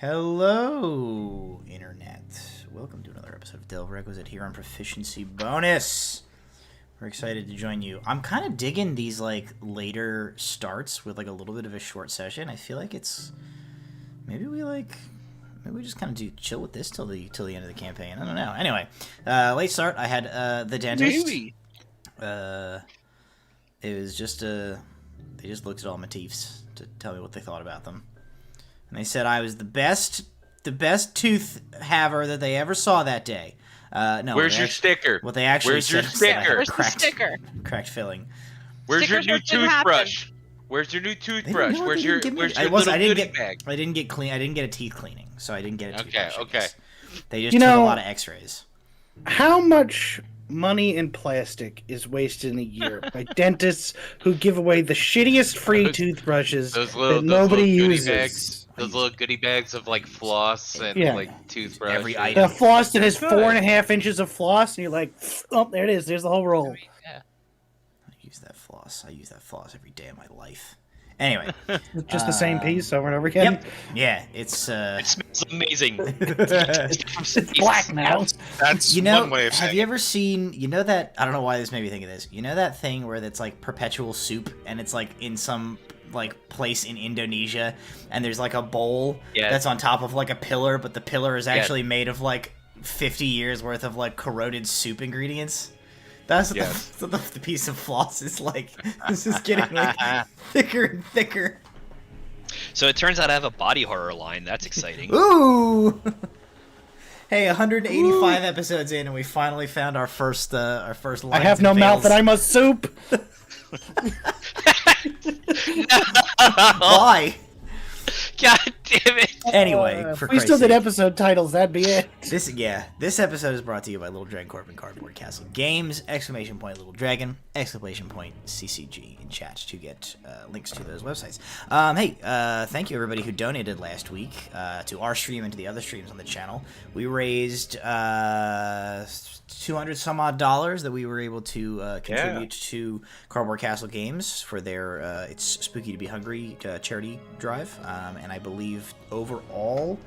Hello, Internet. Welcome to another episode of Delve Requisite here on Proficiency Bonus. We're excited to join you. I'm kind of digging these later starts with a little bit of a short session. I feel like it's maybe we just kind of do chill with this till the end of the campaign. I don't know. Anyway, late start. I had the dentist. Maybe. It was just they just looked at all my teeths to tell me what they thought about them. And they said I was the best tooth haver that they ever saw that day. No. Where's your sticker? What they actually Where's your said sticker? was Where's the sticker? cracked filling. Where's Stickers your new didn't happen. toothbrush? Where's your new toothbrush? No, Where's they your didn't give me- little I didn't goodie get bag? I didn't get clean. I didn't get a teeth cleaning, so I didn't get a toothbrush. Okay. They just took a lot of X-rays. How much money in plastic is wasted in a year by dentists who give away the shittiest free toothbrushes that nobody uses? Those little goodie bags of floss and toothbrush. Every item. The floss that has 4.5 inches of floss, and you're like, oh, there it is. There's the whole roll. Yeah. I use that floss every day of my life. Anyway, Just the same piece over and over again. Yep. Yeah, it's It smells amazing. It's black now. That's one way of saying have you ever seen, that, I don't know why this made me think of this, that thing where it's perpetual soup and it's in some place in Indonesia and there's a bowl that's on top of a pillar, but the pillar is actually made of 50 years worth of corroded soup ingredients? That's what the piece of floss is like. This is getting thicker and thicker. So it turns out I have a body horror line. That's exciting. Ooh! Hey, 185 episodes in, and we finally found our first line. I have no mouth and I must soup. Why? God damn it! Anyway, If for we still Christ's did sake. episode titles, that'd be it. This episode is brought to you by Little Dragon Corp and Cardboard Castle Games! ! Little Dragon! ! CCG in chat to get links to those websites. Thank you everybody who donated last week to our stream and to the other streams on the channel. We raised $200 some odd that we were able to contribute to Cardboard Castle Games for their It's Spooky to Be Hungry charity drive, and I believe overall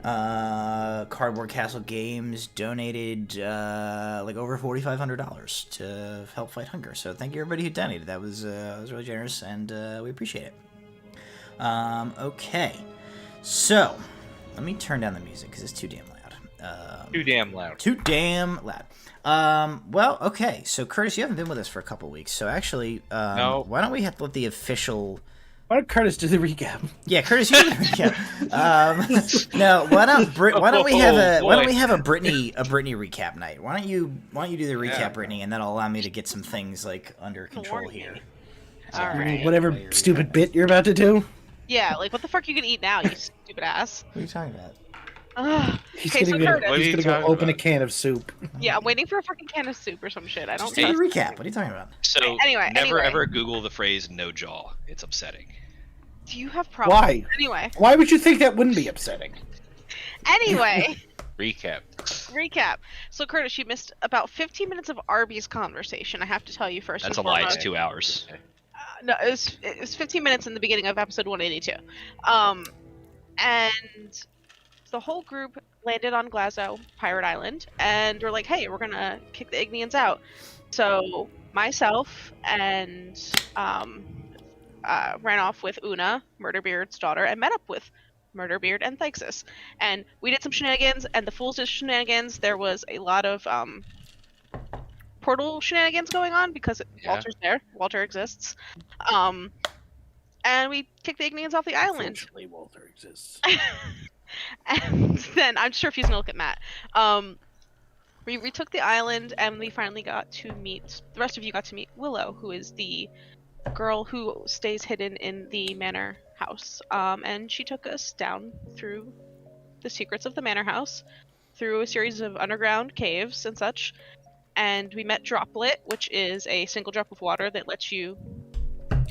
Cardboard Castle Games donated over $4,500 to help fight hunger. So thank you everybody who donated. That was really generous, and we appreciate it. Okay, so let me turn down the music because it's too damn loud. Too damn loud. Well, okay. So, Curtis, you haven't been with us for a couple weeks. So, actually, No. why don't we let the official... Why don't Curtis do the recap? Yeah, Curtis, you do the recap. No, why don't we have a Brittany recap night? Why don't you do the recap, Brittany, and that'll allow me to get some things under control here. All right. Whatever stupid bit you're about to do. Yeah, what the fuck are you gonna eat now, you stupid ass? What are you talking about? He's Okay, so gonna Curtis. What are you go talking open a about? can of soup. Yeah, I'm waiting for a fucking can of soup or some shit. I don't Just do the trust recap. you. What are you talking about? So Anyway. never ever Google the phrase "no jaw." It's upsetting. Do you have problems? Why? Anyway. Why would you think that wouldn't be upsetting? Anyway. Recap. Recap. So, Curtis, you missed about 15 minutes of Arby's conversation. I have to tell you first. That's a and lie. It's foremost. 2 hours. No, it was 15 minutes in the beginning of episode 182. And the whole group landed on Glazo, Pirate Island, and we're like, hey, we're gonna kick the Ignians out. So myself and ran off with Una, Murderbeard's daughter, and met up with Murderbeard and Thixus. And we did some shenanigans, and the fools did shenanigans. There was a lot of portal shenanigans going on because Walter's there. Walter exists. And we kicked the Ignians off the island. Unfortunately, Walter exists. And then I'm sure if he's gonna look at Matt. We retook the island, and we finally got to meet. The rest of you got to meet Willow, who is the girl who stays hidden in the manor house. And she took us down through the secrets of the manor house, through a series of underground caves and such. And we met Droplet, which is a single drop of water that lets you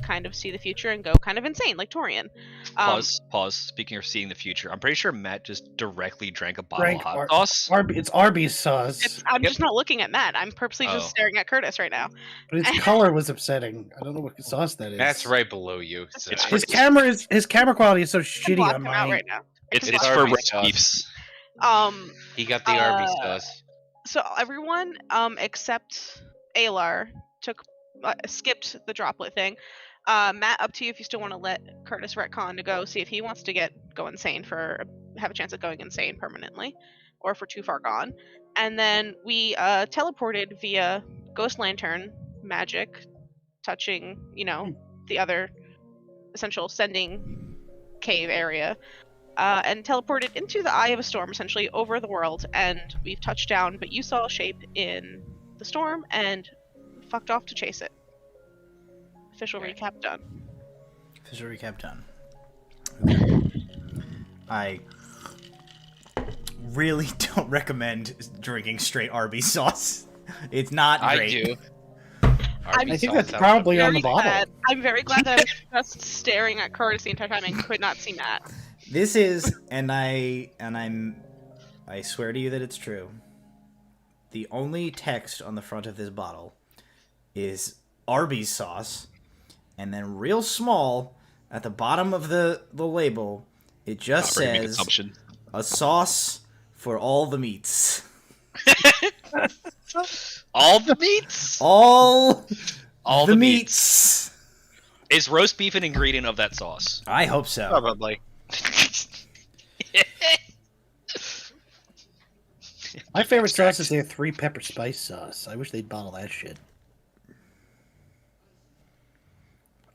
kind of see the future and go kind of insane, like Torian. Pause. Speaking of seeing the future, I'm pretty sure Matt just directly drank a bottle Drank of hot sauce. It's Arby's sauce, I'm just not looking at Matt. I'm purposely just staring at Curtis right now. but its color was upsetting. I don't know what sauce that is. That's right below you. So. It's His camera quality is so shitty Block on him out my right now. It's It's for Arby's roast sauce. beefs. He got the Arby's sauce. So everyone, except Alar, skipped the droplet thing. Matt, up to you if you still want to let Curtis retcon to go see if he wants to go insane have a chance of going insane permanently, or if we're too far gone. And then we teleported via Ghost Lantern magic, touching the other essential sending cave area. And teleported into the eye of a storm, essentially over the world, and we've touched down, but you saw a shape in the storm and fucked off to chase it. Official recap done. Official recap done. I really don't recommend drinking straight Arby's sauce. It's not great. I do. I think that's probably on the bottle. I'm very glad that I was just staring at Curtis the entire time and could not see Matt. This is, I swear to you that it's true. The only text on the front of this bottle is Arby's sauce, and then real small at the bottom of the label, it just says a sauce for all the meats. All the meats? All the meats. Is roast beef an ingredient of that sauce? I hope so. Probably. My favorite sauce is their 3 pepper spice sauce. I wish they'd bottle that shit.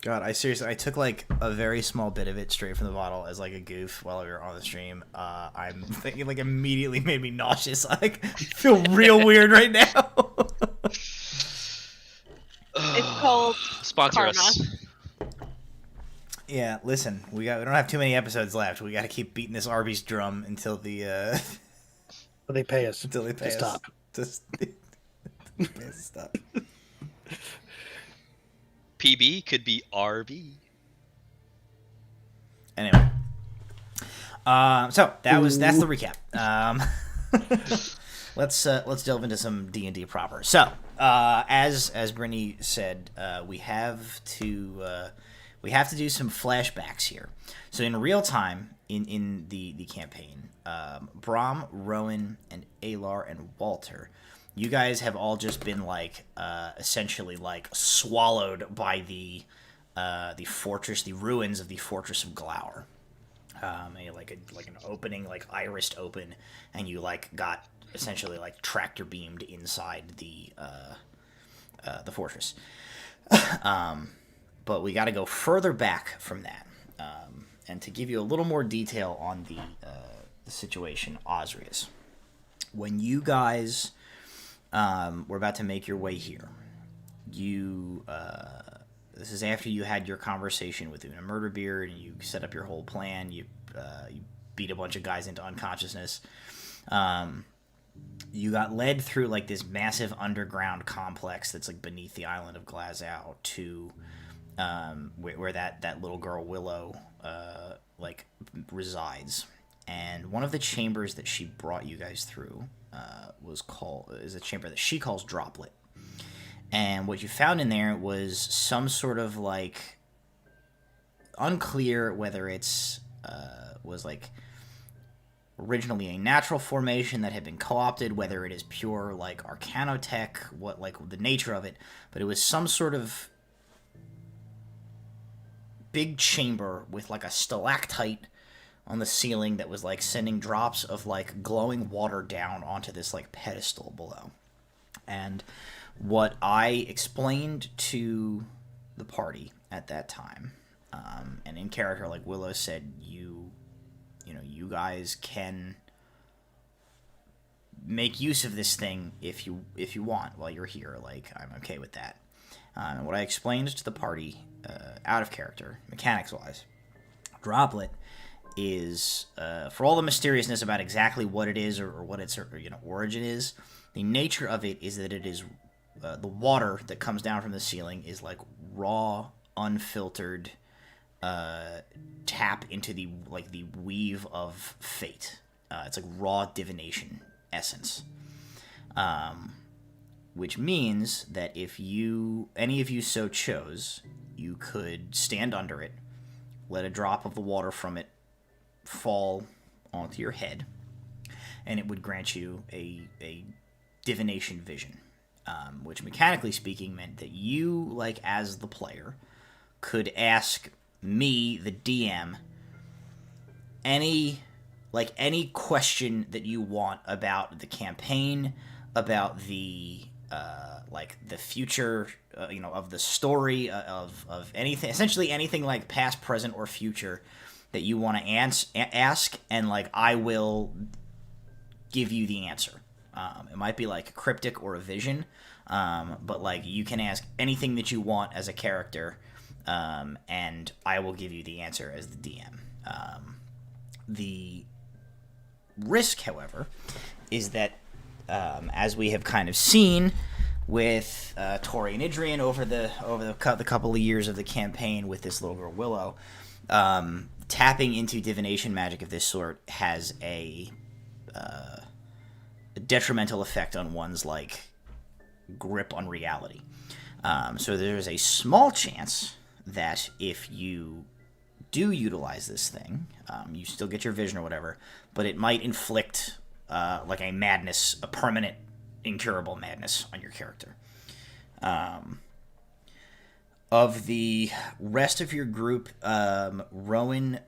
God, I took like a very small bit of it straight from the bottle as like a goof while we were on the stream. I'm thinking like immediately made me nauseous. I feel real weird right now. It's called Sponsor Karma. us. Yeah, listen, we don't have too many episodes left. We got to keep beating this Arby's drum until the they pay us. Until they pay us. Stop. Stop. PB could be RB. Anyway, so that's the recap. Let's delve into some D&D proper. So, as Brittany said, we have to do some flashbacks here. So in real time in the campaign, Brahm, Rowan, and Alar and Walter, you guys have all just been essentially swallowed by the fortress, the ruins of the fortress of Glower. Like an opening, irised open, and you got essentially tractor beamed inside the fortress. But we got to go further back from that, and to give you a little more detail on the situation, Ozrius. When you guys were about to make your way here, this is after you had your conversation with Una Murderbeard, and you set up your whole plan. You beat a bunch of guys into unconsciousness. You got led through this massive underground complex that's beneath the island of Glazow to where that little girl Willow resides. And one of the chambers that she brought you guys through is a chamber that she calls Droplet. And what you found in there was some sort of unclear whether it's was originally a natural formation that had been co-opted, whether it is pure arcanotech, what the nature of it, but it was some sort of big chamber with a stalactite on the ceiling that was sending drops of glowing water down onto this pedestal below. And what I explained to the party at that time, and in character, Willow said, you guys can make use of this thing if you want while you're here. I'm okay with that. And what I explained to the party, out of character, mechanics-wise, Droplet is, for all the mysteriousness about exactly what it is or what its origin is, the nature of it is that it is the water that comes down from the ceiling is raw, unfiltered tap into the weave of fate. It's raw divination essence, which means that if any of you so chose, you could stand under it, let a drop of the water from it fall onto your head, and it would grant you a divination vision, which mechanically speaking meant that you, like as the player, could ask me, the DM, any question that you want about the campaign, about the the future, of the story, of anything, essentially anything like past, present, or future that you want to ask, and I will give you the answer. It might be like cryptic or a vision, but you can ask anything that you want as a character, and I will give you the answer as the DM. The risk, however, is that as we have kind of seen with Tori and Idrian over the couple of years of the campaign with this little girl Willow, tapping into divination magic of this sort has a detrimental effect on one's grip on reality. So there's a small chance that if you do utilize this thing, you still get your vision or whatever, but it might inflict a madness, a permanent, incurable madness on your character. Of the rest of your group, Rowan,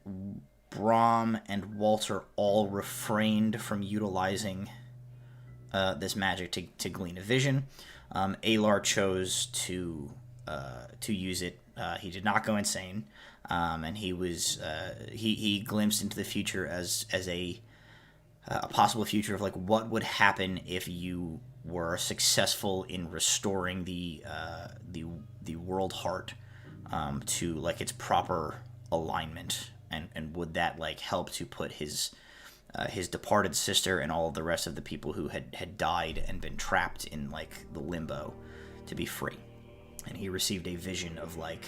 Brahm, and Walter all refrained from utilizing this magic to glean a vision. Alar chose to use it. He did not go insane, and he was he glimpsed into the future as a possible future of what would happen if you were successful in restoring the world heart to its proper alignment, and would that help to put his departed sister and all of the rest of the people who had died and been trapped in the limbo to be free. And he received a vision of a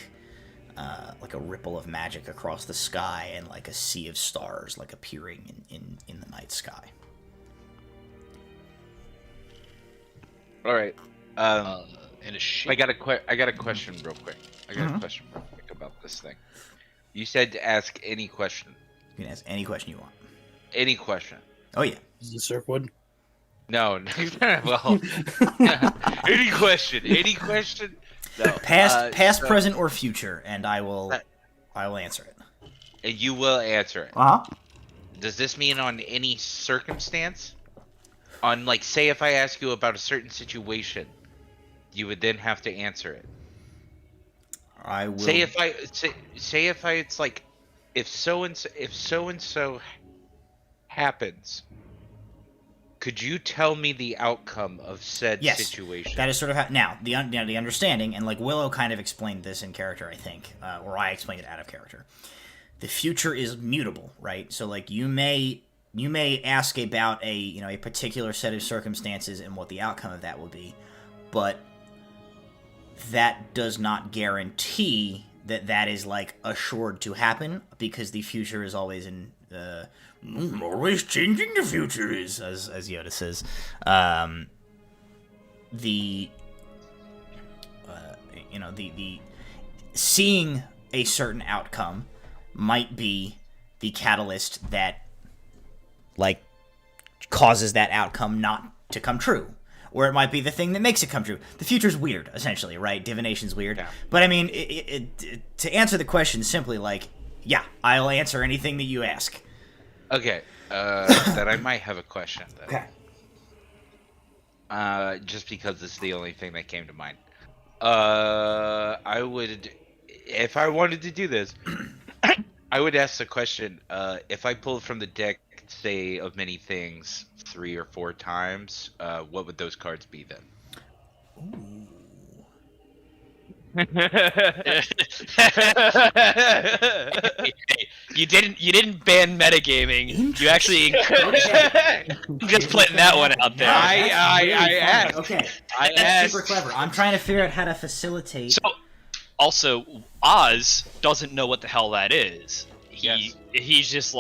ripple of magic across the sky and a sea of stars appearing in the night sky. All right. And a sheep. I got a question real quick. About this thing. You said to ask any question. You can ask any question you want. Any question. Oh yeah. Is this Cirquoid? No. Well, any question. No. Past, present, or future, and I will answer it. And you will answer it. Uh-huh. Does this mean on any circumstance? On say if I ask you about a certain situation, you would then have to answer it. I will. Say if it's if so and so happens, could you tell me the outcome of said situation? That is sort of how, now the understanding, and Willow kind of explained this in character, I think, or I explained it out of character. The future is mutable, right? So you may ask about a particular set of circumstances and what the outcome of that will be, but that does not guarantee that is assured to happen, because the future is always in always changing. The future is, as Yoda says. The seeing a certain outcome might be the catalyst that causes that outcome not to come true. Or it might be the thing that makes it come true. The future's weird, essentially, right? Divination's weird. Yeah. But I mean, to answer the question simply, yeah, I'll answer anything that you ask. Okay. Then I might have a question. Then. Okay. Just because it's the only thing that came to mind. I would, if I wanted to do this, I would ask the question, if I pulled from the deck, say, of many things 3 or 4 times, what would those cards be then? Ooh. You didn't ban metagaming. You actually encouraged it. I'm just putting that one out there. I asked. Okay. That's That's super clever. I'm trying to figure out how to facilitate. So, also, Oz doesn't know what the hell that is. He's just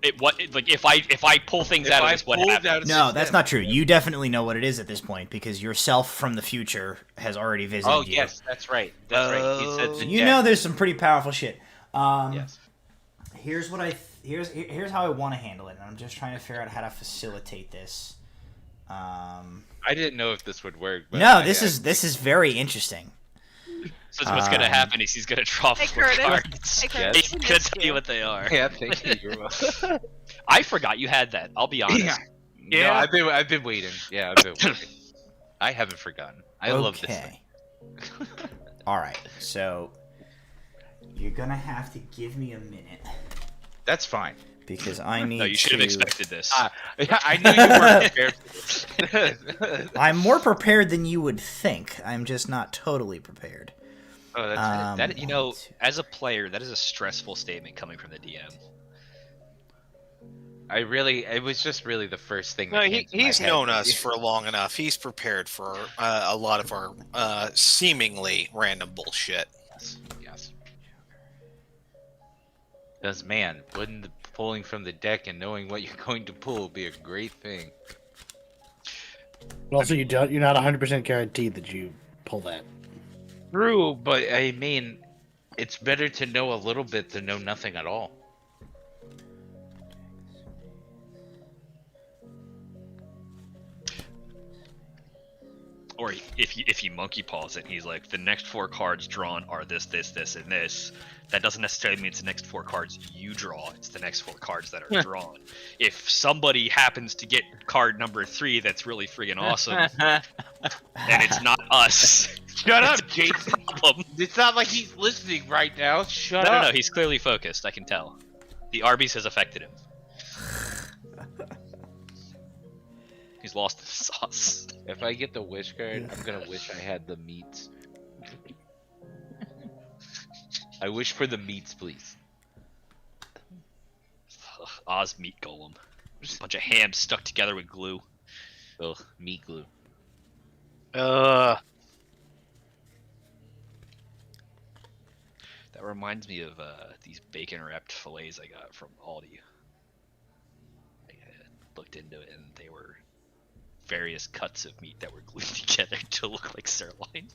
if I pull things out of this, what happens? No, that's not true. You definitely know what it is at this point, because yourself from the future has already visited you. Oh, yes, that's right. That's right. He said you know there's some pretty powerful shit. Yes. Here's what here's how I want to handle it, and I'm just trying to figure out how to facilitate this. I didn't know if this would work. But no, this is very interesting. So what's gonna happen is he's gonna draw 4 cards. Hey, Curtis. He's gonna tell you what they are. Yeah, thank you. You're welcome. I forgot you had that. I'll be honest. Yeah. No, I've been waiting. Yeah, I've been waiting. I haven't forgotten. I love this thing. All right, so you're gonna have to give me a minute. That's fine. Because I need. No, you should have expected this. I knew you weren't prepared for this. I'm more prepared than you would think. I'm just not totally prepared. Oh, that's That you know, as a player, that is a stressful statement coming from the DM. It was just really the first thing. No, he's known us for long enough. He's prepared for a lot of our seemingly random bullshit. Yes. Because man, wouldn't pulling from the deck and knowing what you're going to pull be a great thing? But also, you're not 100% guaranteed that you pull that. True, but I mean, it's better to know a little bit than know nothing at all. Or if you monkey paws it, he's like, the next 4 cards drawn are this, this, this, and this. That doesn't necessarily mean it's the next 4 cards you draw. It's the next 4 cards that are drawn. If somebody happens to get card number 3 that's really friggin' awesome, and it's not us. Shut up, Jason. It's not like he's listening right now. Shut up. No, he's clearly focused. I can tell. The Arby's has affected him. He's lost the sauce. If I get the wish card, I'm gonna wish I had the meats. I wish for the meats, please. Oz meat golem. Just a bunch of ham stuck together with glue. Ugh, meat glue. That reminds me of these bacon-wrapped fillets I got from Aldi. I looked into it, and they were various cuts of meat that were glued together to look like sirloin.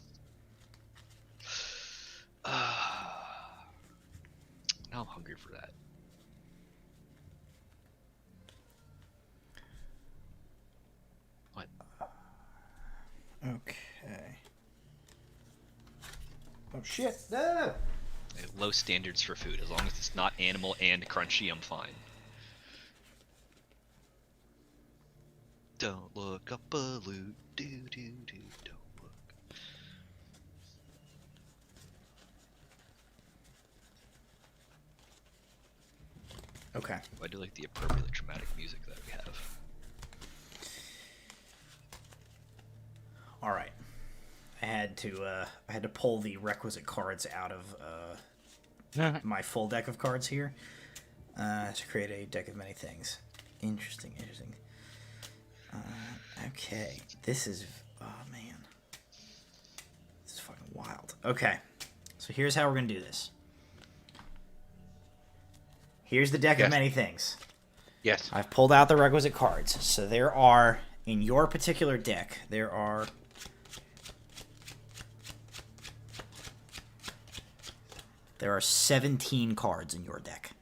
Now I'm hungry for that. What? Okay. Oh shit! No! I have low standards for food. As long as it's not animal and crunchy, I'm fine. Don't look up a loot. Do. Don't look. Okay. I do like the appropriate dramatic music that we have. All right. I had to pull the requisite cards out of my full deck of cards here to create a deck of many things. Interesting. Okay, this is, oh man, this is fucking wild. Okay, so here's how we're gonna do this. Here's the deck of many things. Yes. I've pulled out the requisite cards. So there are, in your particular deck, there are 17 cards in your deck.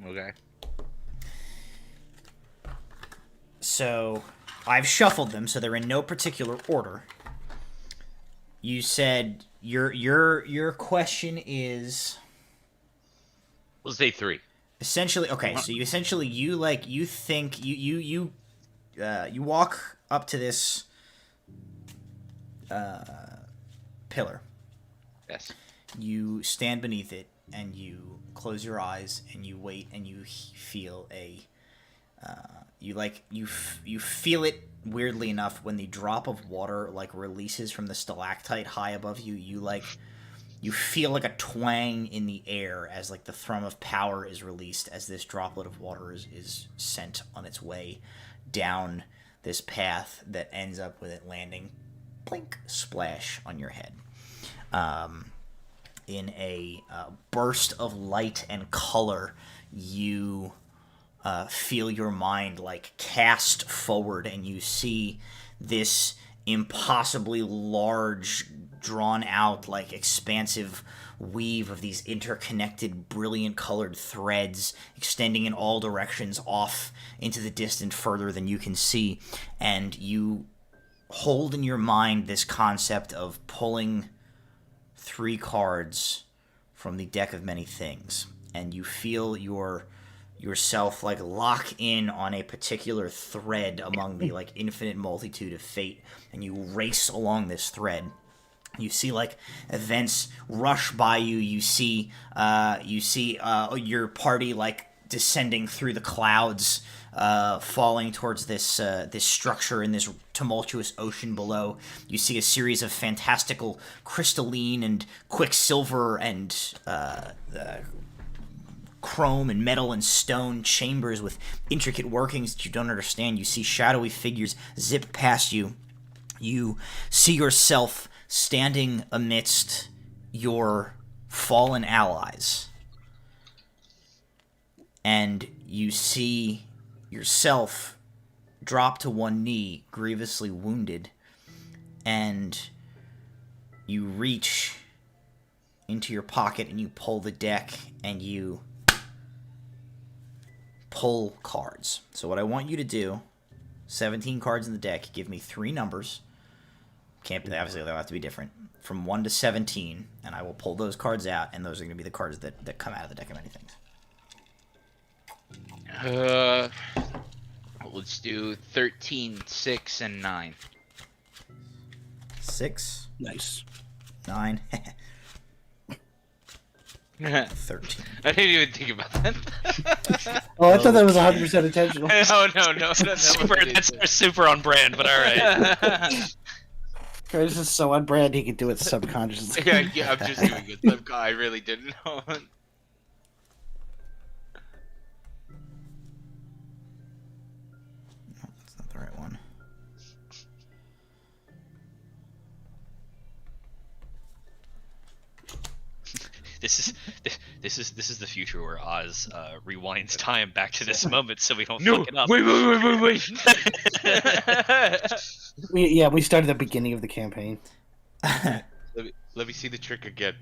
Okay. So I've shuffled them, so they're in no particular order. You said your question is, We'll say 3. essentially, okay, so you walk up to this pillar. Yes. You stand beneath it and you close your eyes and you wait and you feel you feel it weirdly enough when the drop of water like releases from the stalactite high above you. You feel like a twang in the air as like the thrum of power is released as this droplet of water is sent on its way down this path that ends up with it landing plink splash on your head. In a burst of light and color, you feel your mind like cast forward and you see this impossibly large, drawn out, like expansive weave of these interconnected, brilliant colored threads extending in all directions off into the distant further than you can see. And you hold in your mind this concept of pulling 3 cards from the deck of many things, and you feel yourself like lock in on a particular thread among the like infinite multitude of fate, and you race along this thread. You see like events rush by you. You see your party like descending through the clouds, falling towards this structure in this tumultuous ocean below. You see a series of fantastical crystalline and quicksilver and chrome and metal and stone chambers with intricate workings that you don't understand. You see shadowy figures zip past you. You see yourself standing amidst your fallen allies. And you see yourself drop to one knee, grievously wounded. And you reach into your pocket and you pull the deck and you pull cards. So what I want you to do, 17 cards in the deck, give me 3 numbers. Can't obviously they'll have to be different. From 1 to 17, and I will pull those cards out, and those are going to be the cards that come out of the deck of many things. Let's do 13, 6, and 9. 6. Nice. 9. 13. I didn't even think about that. Oh, I thought that was 100% intentional. No. That's super on brand, but all right. Curtis is so on brand, he can do it subconsciously. Yeah, I'm just doing it. I really didn't know. That's not the right one. This is the future where Oz rewinds time back to this moment so we don't fuck it up. Wait. We started at the beginning of the campaign. Let me see the trick again.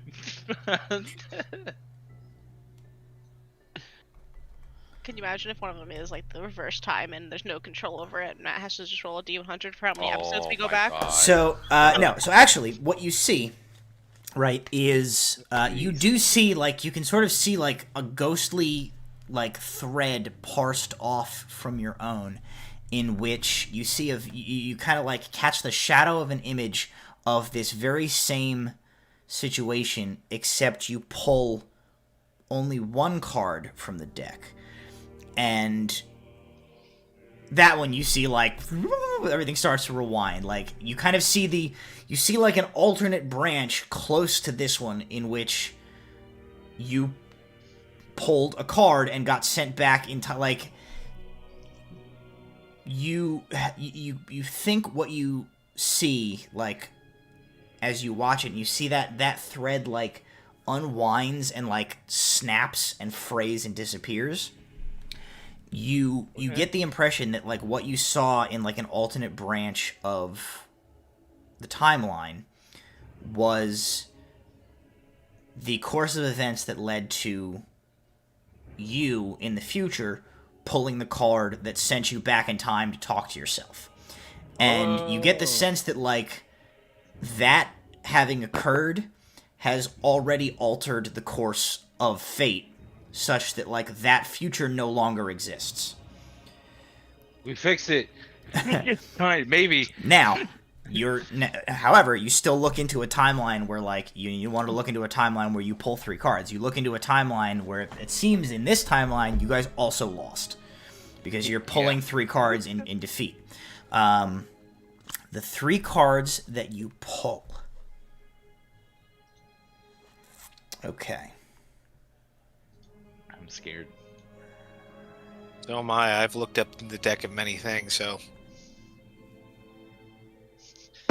Can you imagine if one of them is like the reverse time and there's no control over it? Matt has to just roll a D100 for how many episodes we go back. God. So no. So actually, what you see, right, is you do see like you can sort of see like a ghostly like thread parsed off from your own, in which you see you kind of like catch the shadow of an image of this very same situation, except you pull only 1 card from the deck. And that one you see like everything starts to rewind. Like you kind of see you see like an alternate branch close to this one in which you pulled a card and got sent back into like you think what you see like as you watch it, and you see that thread like unwinds and like snaps and frays and disappears. You get the impression that like what you saw in like an alternate branch of the timeline was the course of events that led to you in the future pulling the card that sent you back in time to talk to yourself. And you get the sense that like that having occurred has already altered the course of fate, such that like that future no longer exists. We fixed it. Fine, maybe. Now, however, you still look into a timeline where like you want to look into a timeline where you pull 3 cards. You look into a timeline where it seems in this timeline you guys also lost because you're pulling 3 cards in defeat. The 3 cards that you pull. Okay. I'm scared. So am I. I've looked up the deck of many things, so.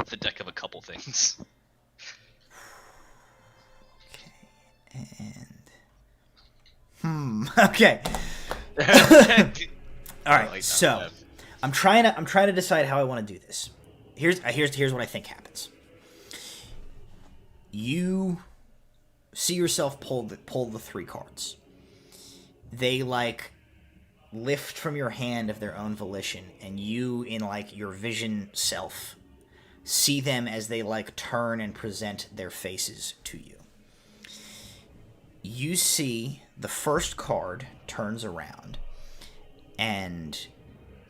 The deck of a couple things. Okay. And okay. All right. So I'm trying to decide how I want to do this. here's what I think happens. You see yourself pull the 3 cards. They like lift from your hand of their own volition, and you, in like your vision self, see them as they like turn and present their faces to you. You see the first card turns around, and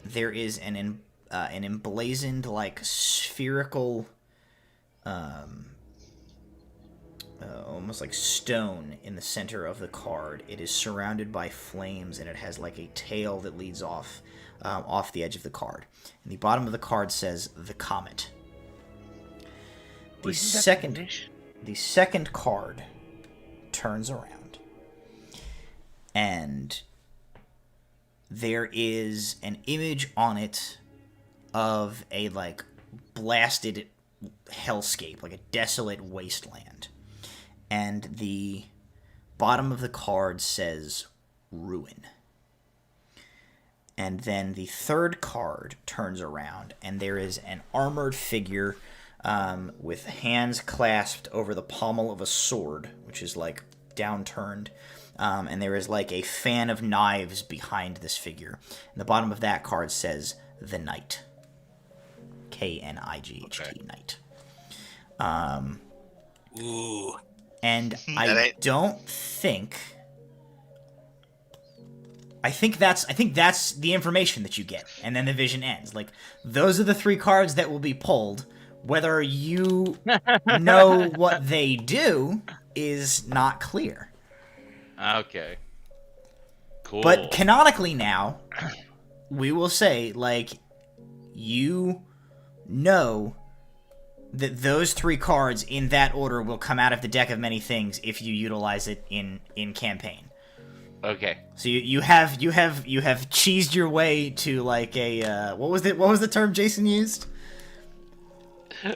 there is an emblazoned like spherical, almost like stone in the center of the card. It is surrounded by flames, and it has like a tail that leads off the edge of the card. And the bottom of the card says "The Comet." The second card turns around, and there is an image on it of a like blasted hellscape, like a desolate wasteland. And the bottom of the card says "Ruin." And then the third card turns around, and there is an armored figure with hands clasped over the pommel of a sword, which is like downturned. And there is like a fan of knives behind this figure. And the bottom of that card says "The Knight." Knight. Okay. Knight. Ooh. And I think that's the information that you get, and then the vision ends. Like, those are the 3 cards that will be pulled. Whether you know what they do is not clear. Okay. Cool. But canonically now, we will say, like, you know that those 3 cards in that order will come out of the deck of many things if you utilize it in campaign. Okay. So you have cheesed your way to like a what was the term Jason used? You're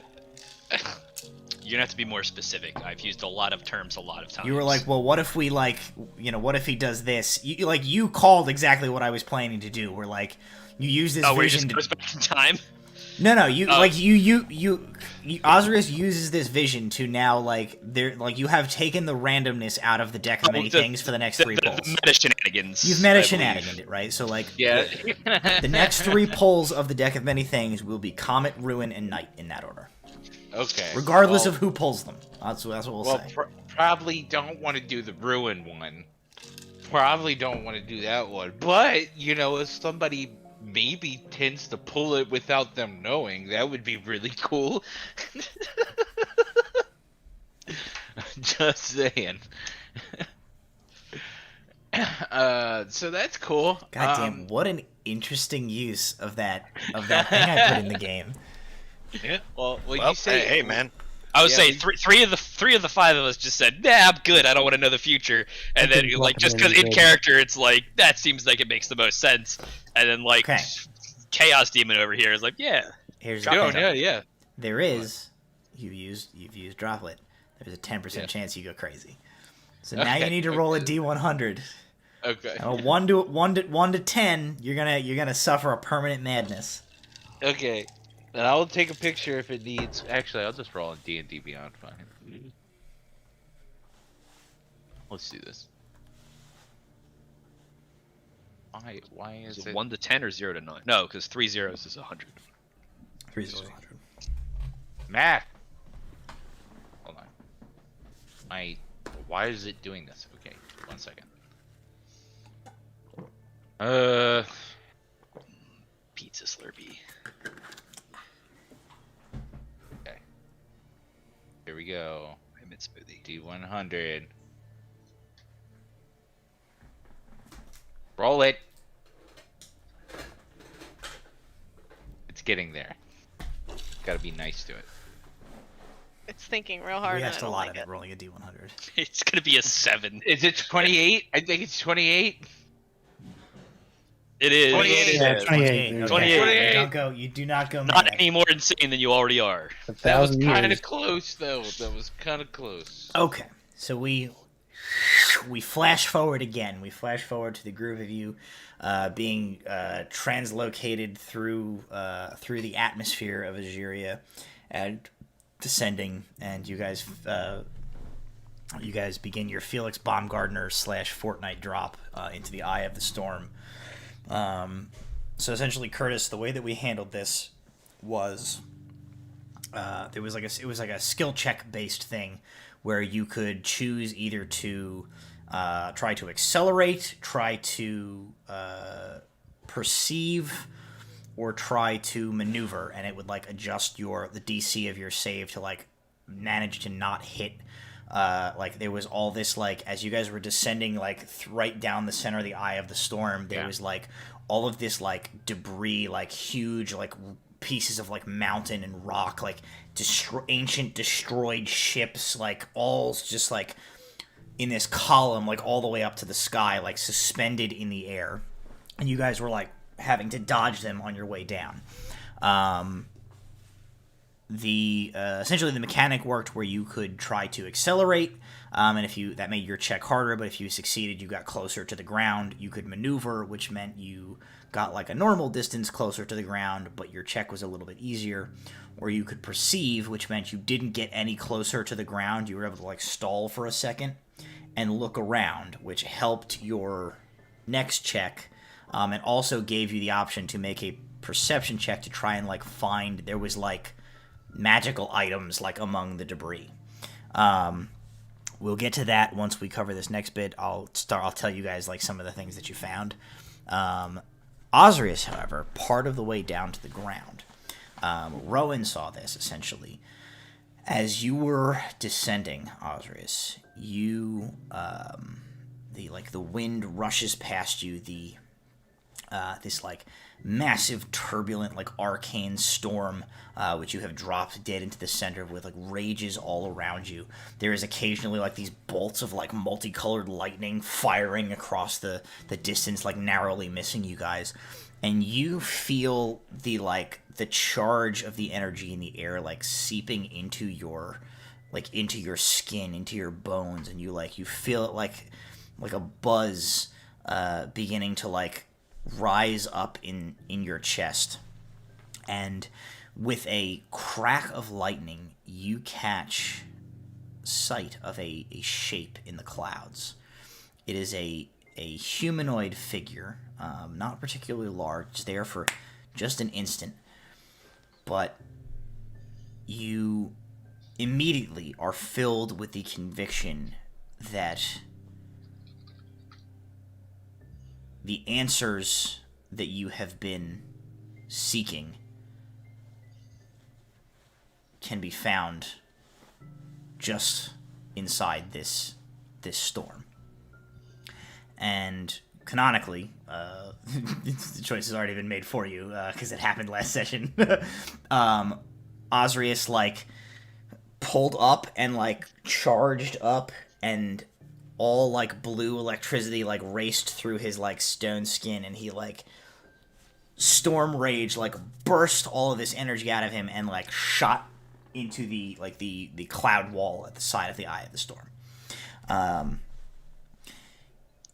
gonna have to be more specific. I've used a lot of terms a lot of times. You were like, well, what if we like, what if he does this? You called exactly what I was planning to do. Where like you use this vision. Where he just goes back in time. No, Ozrius uses this vision to now like you have taken the randomness out of the deck of many things for the next 3 pulls. The meta shenanigans. You've meta shenaniganed it, right? So like, Yeah. the next 3 pulls of the deck of many things will be Comet, Ruin, and Knight in that order. Okay. Regardless of who pulls them. That's what we'll say. Probably don't want to do the Ruin one. Probably don't want to do that one. But, if somebody maybe tends to pull it without them knowing, that would be really cool. Just saying. So that's cool. Goddamn, what an interesting use of that thing I put in the game. Yeah. Well, you say, hey, man. I would say three of the 5 of us just said, "Nah, I'm good. I don't want to know the future." And then like just because in character, it's like that seems like it makes the most sense. And then like Chaos Demon over here is like, "Yeah, here's yeah. There is you've used Droplet. There's a 10% chance you go crazy. So now you need to roll a D100. Okay. 1 to 10, you're gonna suffer a permanent madness. Okay. And I'll take a picture if it needs. Actually, I'll just roll on D&D Beyond. Fine. Let's do this. Why is it 1 to 10 or 0 to 9? No, because 3 zeros is 100. 3 is 100. Matt? Hold on. Why is it doing this? Okay, 1 second. Pizza Slurpee. Okay. Here we go. Mint smoothie. D100. Roll it. It's getting there. Gotta be nice to it. It's thinking real hard. We and asked I a don't lot like of it rolling a D100. It's gonna be a 7. Is it 28? I think it's 28. It is. 28. Yeah, 28. 28. You do not go. Not manic. any more insane than you already are. That was kind of close, though. That was kind of close. Okay, so we we flash forward again. We flash forward to the group of you being translocated through the atmosphere of Azuria and descending, and you guys begin your Felix Baumgartner / Fortnite drop into the eye of the storm. So essentially, Curtis, the way that we handled this was it was like a skill check based thing where you could choose either to try to accelerate, try to perceive, or try to maneuver, and it would like adjust the DC of your save to like manage to not hit. Like there was all this like as you guys were descending like right down the center of the eye of the storm, there was like all of this like debris, like huge like pieces of like mountain and rock, like ancient destroyed ships, like all just like in this column, like all the way up to the sky, like suspended in the air, and you guys were like having to dodge them on your way down. Essentially the mechanic worked where you could try to accelerate, and that made your check harder, but if you succeeded, you got closer to the ground. You could maneuver, which meant you got like a normal distance closer to the ground, but your check was a little bit easier. Or you could perceive, which meant you didn't get any closer to the ground. You were able to like stall for a second and look around, which helped your next check, and also gave you the option to make a perception check to try and like find there was like magical items like among the debris. We'll get to that once we cover this next bit. I'll tell you guys like some of the things that you found. Ozrius, however, part of the way down to the ground, Rowan saw this essentially. As you were descending, Ozrius, you the wind rushes past you, this like massive turbulent like arcane storm which you have dropped dead into the center with like rages all around you. There is occasionally like these bolts of like multicolored lightning firing across the distance, like narrowly missing you guys, and you feel the charge of the energy in the air like seeping into your skin, into your bones, and you feel it like a buzz beginning to like rise up in your chest. And with a crack of lightning, you catch sight of a shape in the clouds. It is a humanoid figure, not particularly large, it's there for just an instant, but you immediately are filled with the conviction that the answers that you have been seeking can be found just inside this storm. And canonically, the choice has already been made for you because it happened last session. Ozrius like pulled up and like charged up, and all like blue electricity like raced through his like stone skin, and he like storm rage like burst all of this energy out of him and like shot into the cloud wall at the side of the eye of the storm.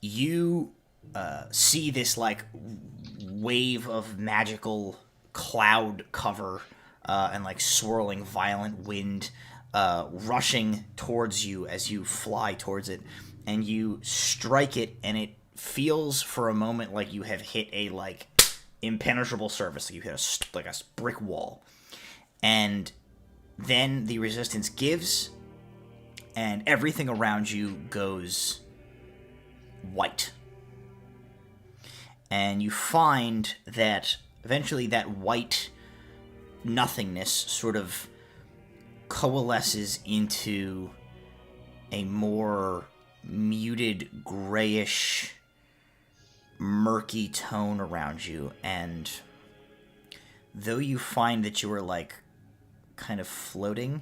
You see this like wave of magical cloud cover and like swirling violent wind rushing towards you as you fly towards it, and you strike it, and it feels for a moment like you have hit a like impenetrable surface, like you hit a brick wall, and then the resistance gives, and everything around you goes white. And you find that eventually that white nothingness sort of coalesces into a more muted, grayish, murky tone around you. And though you find that you are like kind of floating,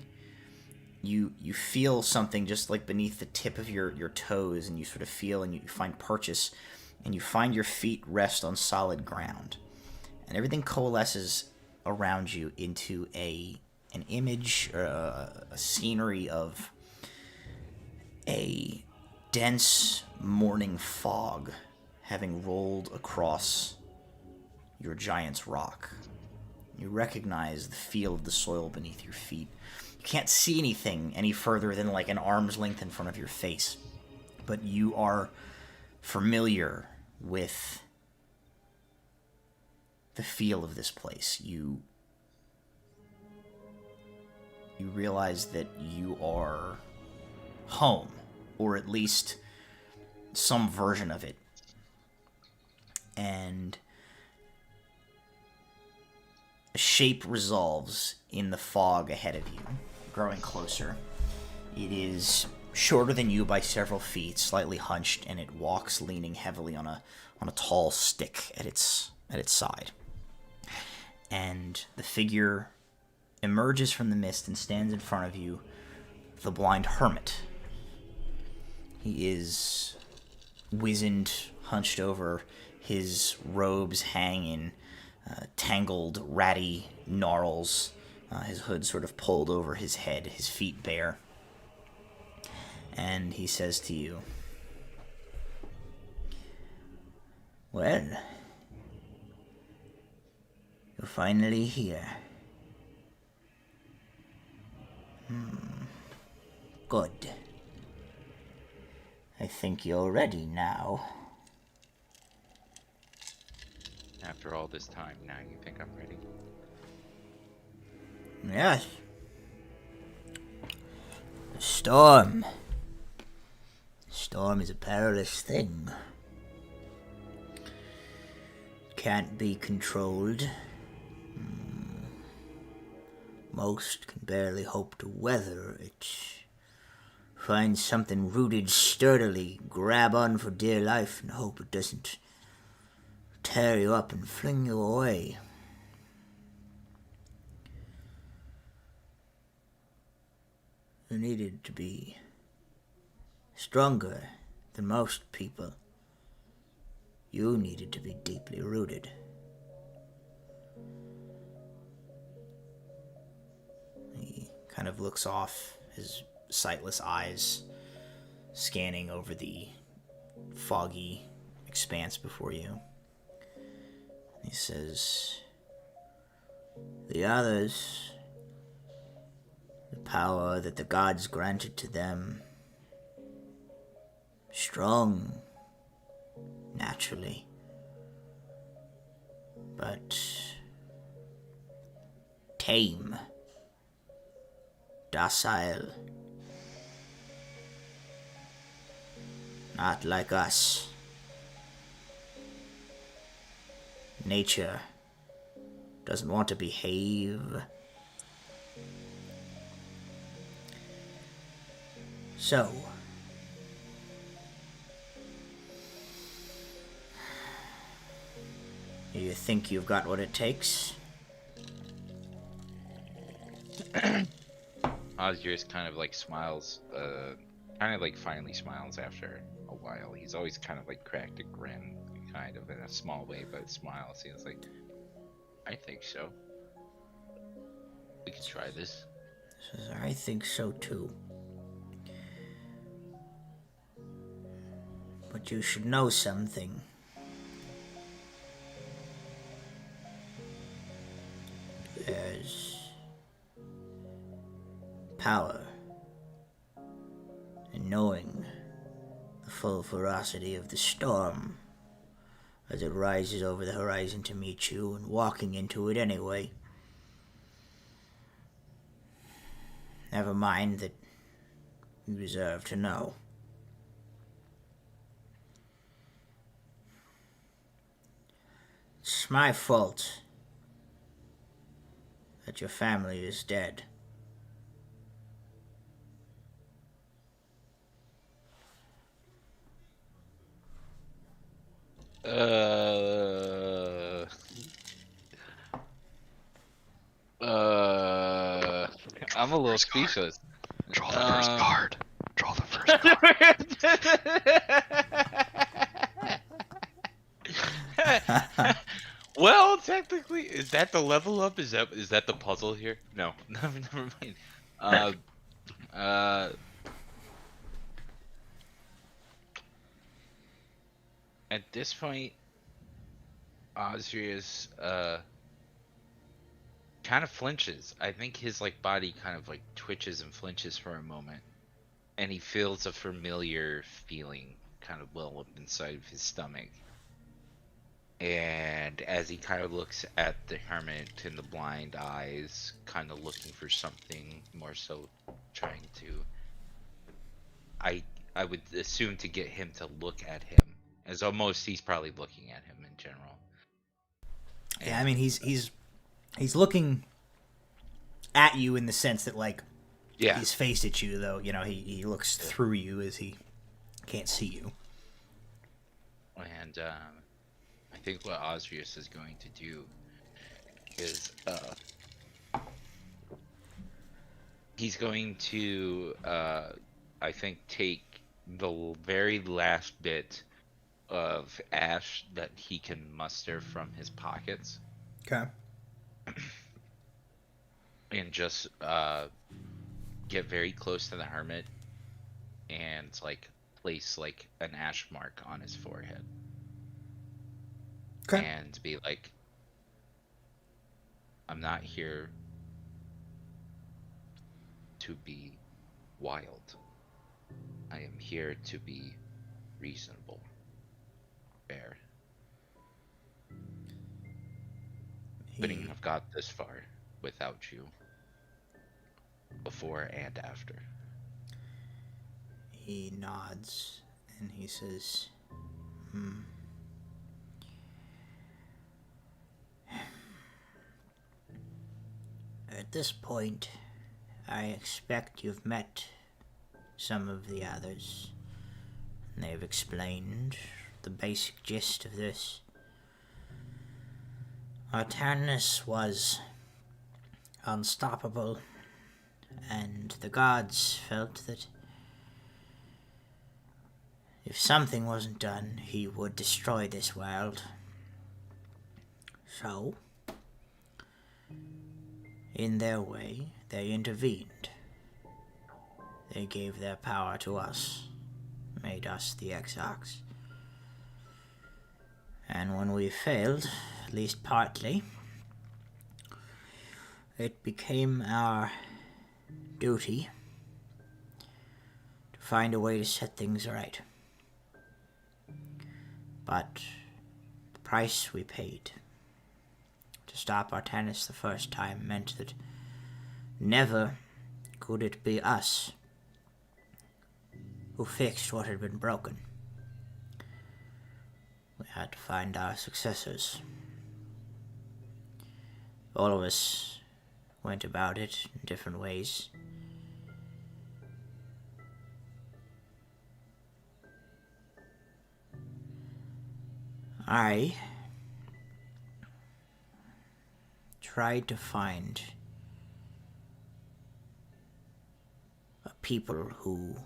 you feel something just like beneath the tip of your toes, and you sort of feel, and you find purchase, and you find your feet rest on solid ground, and everything coalesces around you into an image or a scenery of a dense morning fog having rolled across your giant's rock. You recognize the feel of the soil beneath your feet. You can't see anything any further than like an arm's length in front of your face, but you are familiar with the feel of this place. You realize that you are home, or at least some version of it. And a shape resolves in the fog ahead of you, growing closer. It is shorter than you by several feet, slightly hunched, and it walks leaning heavily on a tall stick at its side. And the figure emerges from the mist and stands in front of you, the blind hermit. He is wizened, hunched over. His robes hang in tangled, ratty gnarls. His hood sort of pulled over his head, his feet bare. And he says to you, "Well, you're finally here. Good. I think you're ready now." After all this time, now you think I'm ready? Yes. The storm. The storm is a perilous thing. Can't be controlled. Most can barely hope to weather it. Find something rooted sturdily, grab on for dear life, and hope it doesn't tear you up and fling you away. You needed to be stronger than most people. You needed to be deeply rooted. He kind of looks off, his sightless eyes scanning over the foggy expanse before you. He says, "The others, the power that the gods granted to them, strong, naturally, but tame, docile, not like us. Nature doesn't want to behave. So, do you think you've got what it takes?" Ozrius kind of like smiles, kind of like finally smiles after a while. He's always kind of like cracked a grin, kind of in a small way, but smiles. He's like, "I think so. We can try this." Says, "I think so too. But you should know something. There's power in knowing the full ferocity of the storm as it rises over the horizon to meet you and walking into it anyway. Never mind that you deserve to know. It's my fault that your family is dead. I'm a little speechless. Draw the first card. Draw the first card. Well, technically, is that the level up? Is that the puzzle here? No, never mind. At this point, Ozrius kind of flinches. I think his like body kind of like twitches and flinches for a moment, and he feels a familiar feeling kind of well up inside of his stomach. And as he kind of looks at the hermit in the blind eyes, kind of looking for something more so trying to I would assume to get him to look at him. As almost he's probably looking at him in general. Yeah, I mean he's looking at you in the sense that like he's faced at you, though, you know, he looks through you as he can't see you. And I think what Ozrius is going to do is he's going to I think take the very last bit of ash that he can muster from his pockets. Okay. And just get very close to the hermit and like place like an ash mark on his forehead. Okay. And be like, I'm not here to be wild. I am here to be reasonable. Fair. Couldn't have got this far without you. Before and after. He nods and he says, At this point, I expect you've met some of the others. And they've explained the basic gist of this. Artanis was unstoppable, and the gods felt that if something wasn't done, he would destroy this world. So, in their way, they intervened. They gave their power to us, made us the Exarchs. And when we failed, at least partly, it became our duty to find a way to set things right. But the price we paid to stop Artanis the first time meant that never could it be us who fixed what had been broken. We had to find our successors. All of us went about it in different ways. I tried to find a people who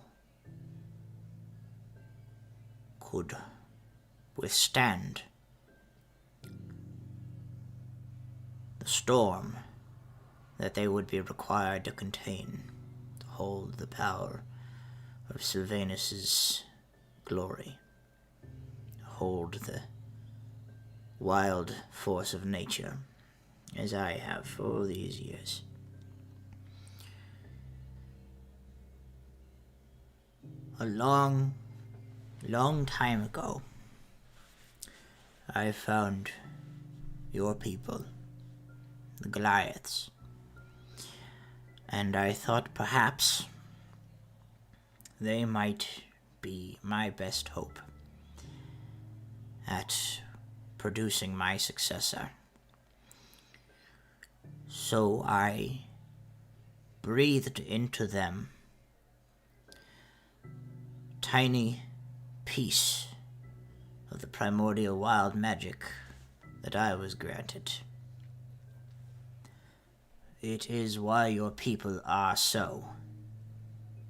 could withstand the storm that they would be required to contain to hold the power of Sylvanus' glory, hold the wild force of nature, as I have for all these years. A long, long time ago, I found your people, the Goliaths, and I thought perhaps they might be my best hope at producing my successor. So I breathed into them a tiny piece of the primordial wild magic that I was granted. It is why your people are so.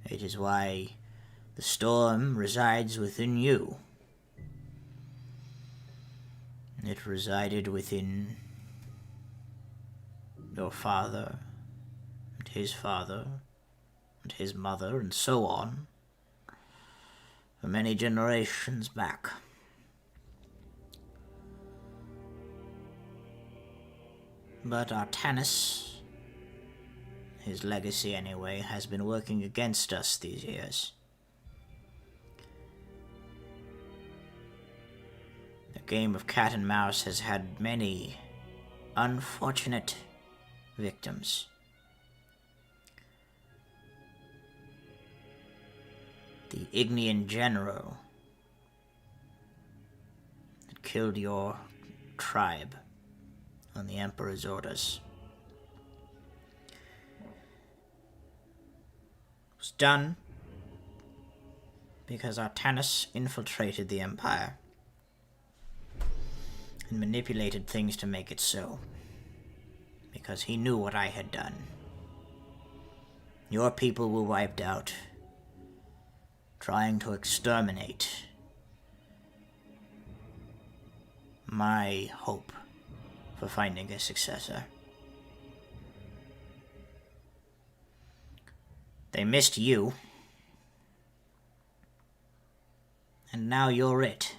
It is why the storm resides within you. It resided within your father, and his mother, and so on, for many generations back. But Artanis, his legacy anyway, has been working against us these years. The game of cat and mouse has had many unfortunate victims. The Ignean general that killed your tribe on the Emperor's orders was done because Artanis infiltrated the Empire and manipulated things to make it so, because he knew what I had done. Your people were wiped out, trying to exterminate my hope for finding a successor. They missed you, and now you're it.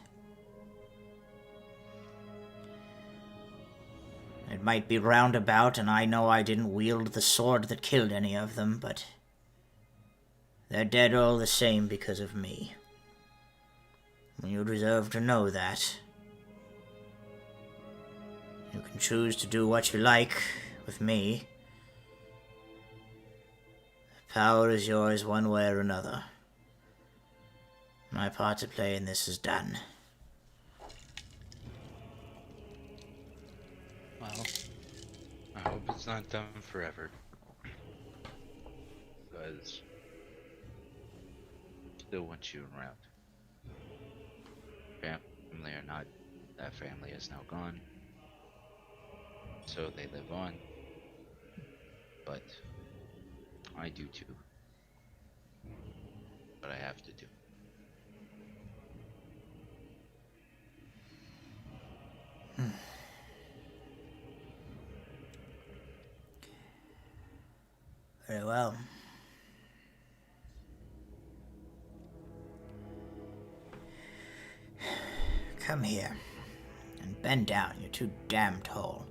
It might be roundabout, and I know I didn't wield the sword that killed any of them, but they're dead all the same because of me. You deserve to know that. You can choose to do what you like with me. The power is yours one way or another. My part to play in this is done. Well, I hope it's not done forever. Because I still want you around. Family or not, that family is now gone. So they live on. But I do too. But I have to do. Very well. Come here and bend down. You're too damn tall.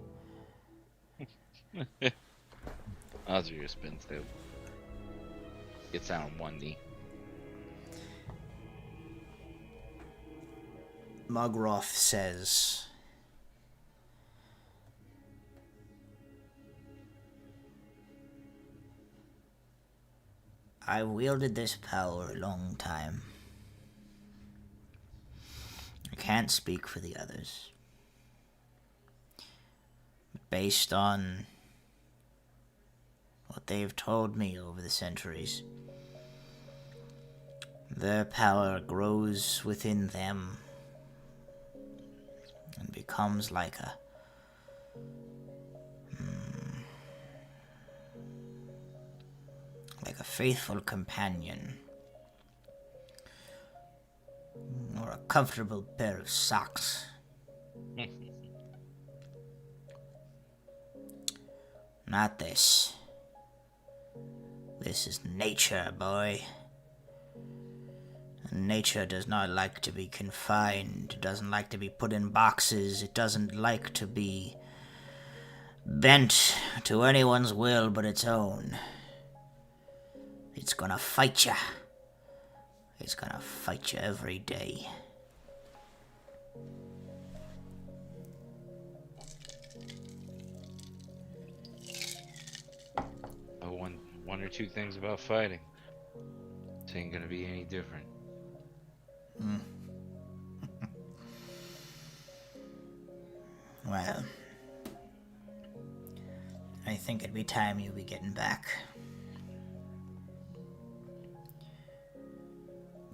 Ozrius bends down. Gets down on one knee. Mugroth says, I wielded this power a long time. I can't speak for the others. But based on what they've told me over the centuries, their power grows within them and becomes like a faithful companion, or a comfortable pair of socks. Not this. This is nature, boy. And nature does not like to be confined. It doesn't like to be put in boxes. It doesn't like to be bent to anyone's will but its own. It's gonna fight ya. It's gonna fight you every day. One or two things about fighting. It ain't gonna be any different. Well, I think it'd be time you be getting back.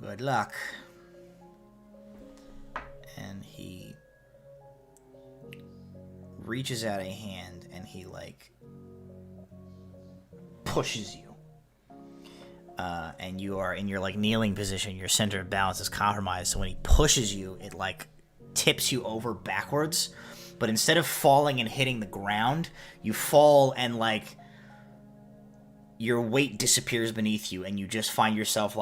Good luck. And he reaches out a hand and he pushes you. And you are in your kneeling position. Your center of balance is compromised. So when he pushes you, it tips you over backwards. But instead of falling and hitting the ground, you fall and your weight disappears beneath you, and you just find yourself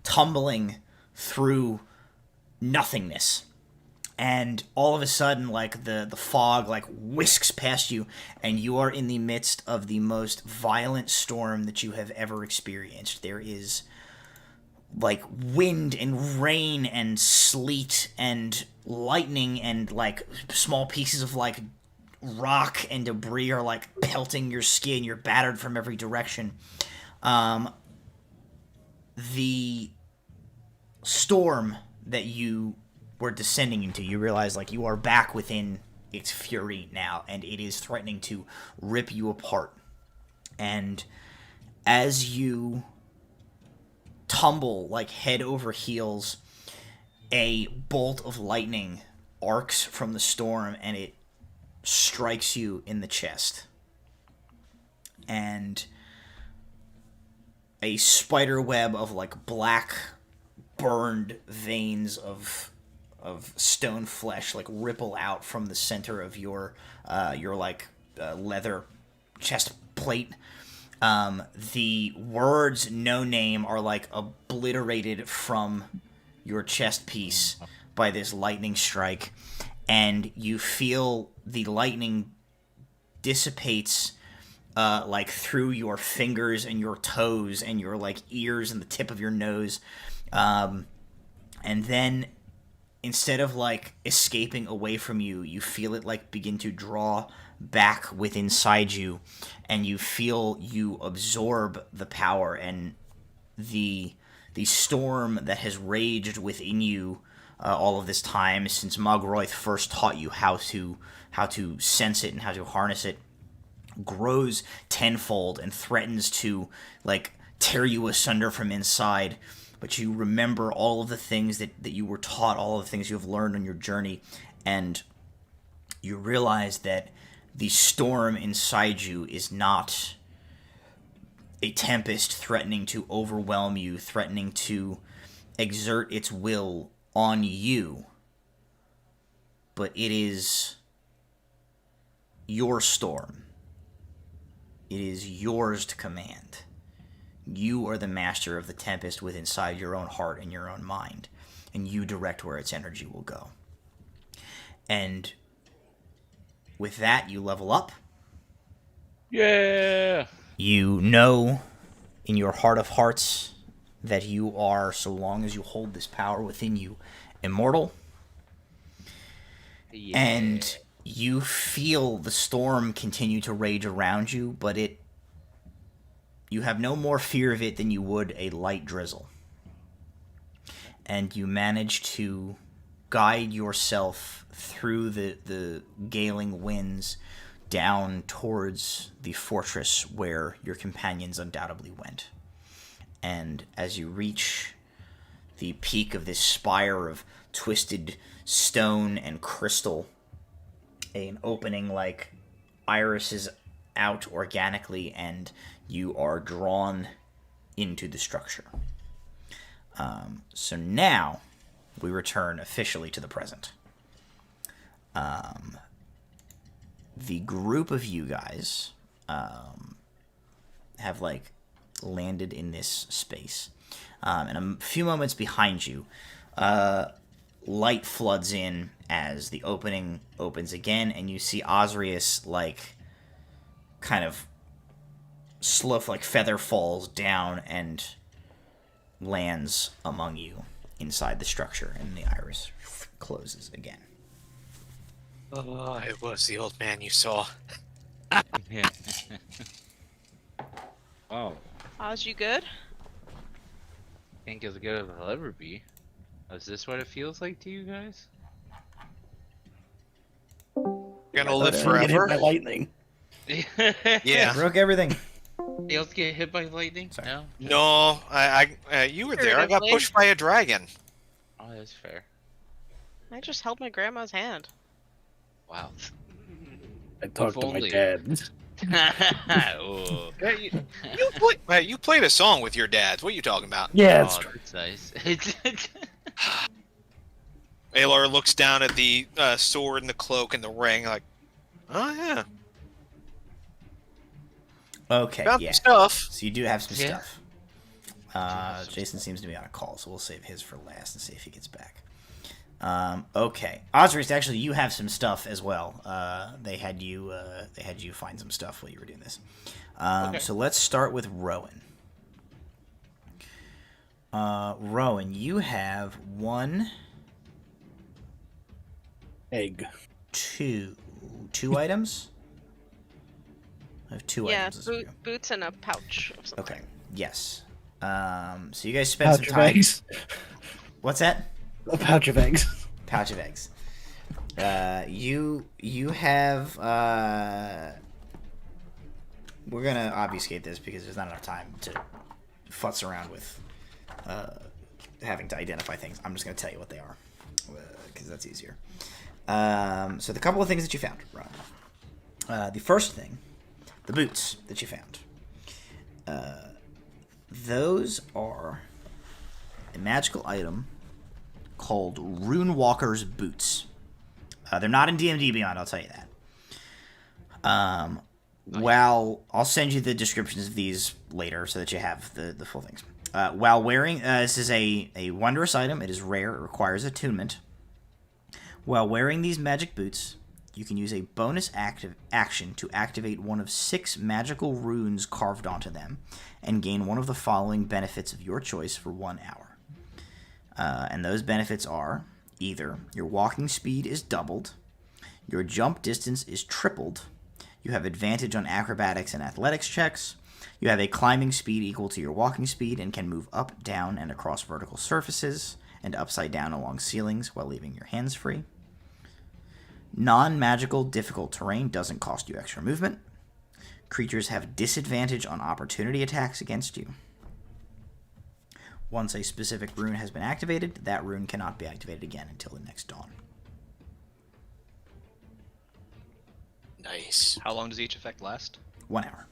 tumbling through nothingness. and all of a sudden, like, the fog, like, whisks past you, and you are in the midst of the most violent storm that you have ever experienced. There is, like, wind and rain and sleet and lightning and, like, small pieces of, like, rock and debris are, like, pelting your skin. You're battered from every direction. The storm that you were descending into, you realize, like, you are back within its fury now, and it is threatening to rip you apart. And as you tumble, like, head over heels, a bolt of lightning arcs from the storm, and it strikes you in the chest. And a spider web of, like, black burned veins of stone flesh, like, ripple out from the center of your leather chest plate. The words "no name" are, like, obliterated from your chest piece by this lightning strike, and you feel the lightning dissipates like, through your fingers and your toes and your, like, ears and the tip of your nose. And then, instead of, like, escaping away from you, you feel it, like, begin to draw back within inside you, and you feel you absorb the power, and the storm that has raged within you all of this time since Mogroith first taught you how to sense it and how to harness it grows tenfold and threatens to, like, tear you asunder from inside. But you remember all of the things that you were taught, all of the things you have learned on your journey, and you realize that the storm inside you is not a tempest threatening to overwhelm you, threatening to exert its will on you, but it is your storm. It is yours to command. You are the master of the tempest within inside your own heart and your own mind, and you direct where its energy will go. And with that, you level up. Yeah! You know in your heart of hearts that you are, so long as you hold this power within you, immortal. Yeah. And you feel the storm continue to rage around you, but you have no more fear of it than you would a light drizzle. And you manage to guide yourself through the galing winds down towards the fortress where your companions undoubtedly went. And as you reach the peak of this spire of twisted stone and crystal, an opening, like, irises out organically, and you are drawn into the structure. So now we return officially to the present. The group of you guys have, like, landed in this space. And a few moments behind you, light floods in as the opening opens again, and you see Ozrius, like, kind of slow, like, feather falls down and lands among you inside the structure, and the iris closes again. Oh, it was the old man you saw. Yeah. Oh, Oz, you good? think as good as I'll ever be. Is this what it feels like to you guys? You're gonna live Get hit forever? by lightning. Yeah. Broke everything. You else get hit by lightning? Sorry. No? No, you were there. I got Figuratively. pushed by a dragon. Oh, that's fair. I just held my grandma's hand. Wow. I talked If to my only. dad. Oh. You played a song with your dads. What are you talking about? Yeah, it's Oh, true. that's nice. Alar looks down at the sword and the cloak and the ring, like, oh yeah, Okay, got yeah. some stuff. So you do have some Yeah. stuff. Jason seems to be on a call, so we'll save his for last and see if he gets back. Okay, Ozrius, actually, you have some stuff as well. They had you find some stuff while you were doing this. Okay. So let's start with Rowan. Rowan, you have 1 egg. 2 items. I have 2 items. Yeah, boots and a pouch of something. Okay. Yes. So you guys spent some Pouch of time. eggs. What's that? A pouch of eggs. Pouch of eggs. You have. We're gonna obfuscate this because there's not enough time to futz around with having to identify things. I'm just gonna tell you what they are because that's easier. So the couple of things that you found, Ron. The first thing, the boots that you found. Those are a magical item called Runewalker's Boots. They're not in D&D Beyond, I'll tell you that. Well, I'll send you the descriptions of these later so that you have the full things. While wearing, this is a wondrous item. It is rare. It requires attunement. While wearing these magic boots, you can use a bonus action to activate one of 6 magical runes carved onto them and gain one of the following benefits of your choice for 1 hour. And those benefits are either your walking speed is doubled, your jump distance is tripled, you have advantage on acrobatics and athletics checks, you have a climbing speed equal to your walking speed and can move up, down, and across vertical surfaces and upside down along ceilings while leaving your hands free. Non-magical difficult terrain doesn't cost you extra movement. Creatures have disadvantage on opportunity attacks against you. Once a specific rune has been activated, that rune cannot be activated again until the next dawn. Nice. How long does each effect last? 1 hour.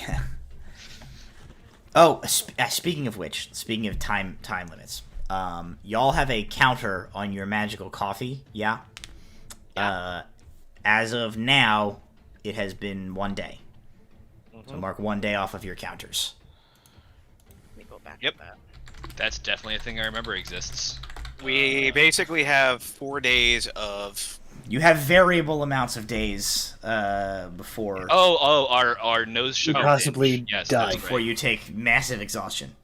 Yeah. Oh, speaking of which, speaking of time limits, y'all have a counter on your magical coffee, yeah? As of now, it has been 1 day. Mm-hmm. So mark 1 day off of your counters. Let me go back Yep. to that. That's definitely a thing I remember exists. We basically have 4 days of. You have variable amounts of days before. Our nose sugar. Possibly yes, die. that's Before right. you take massive exhaustion.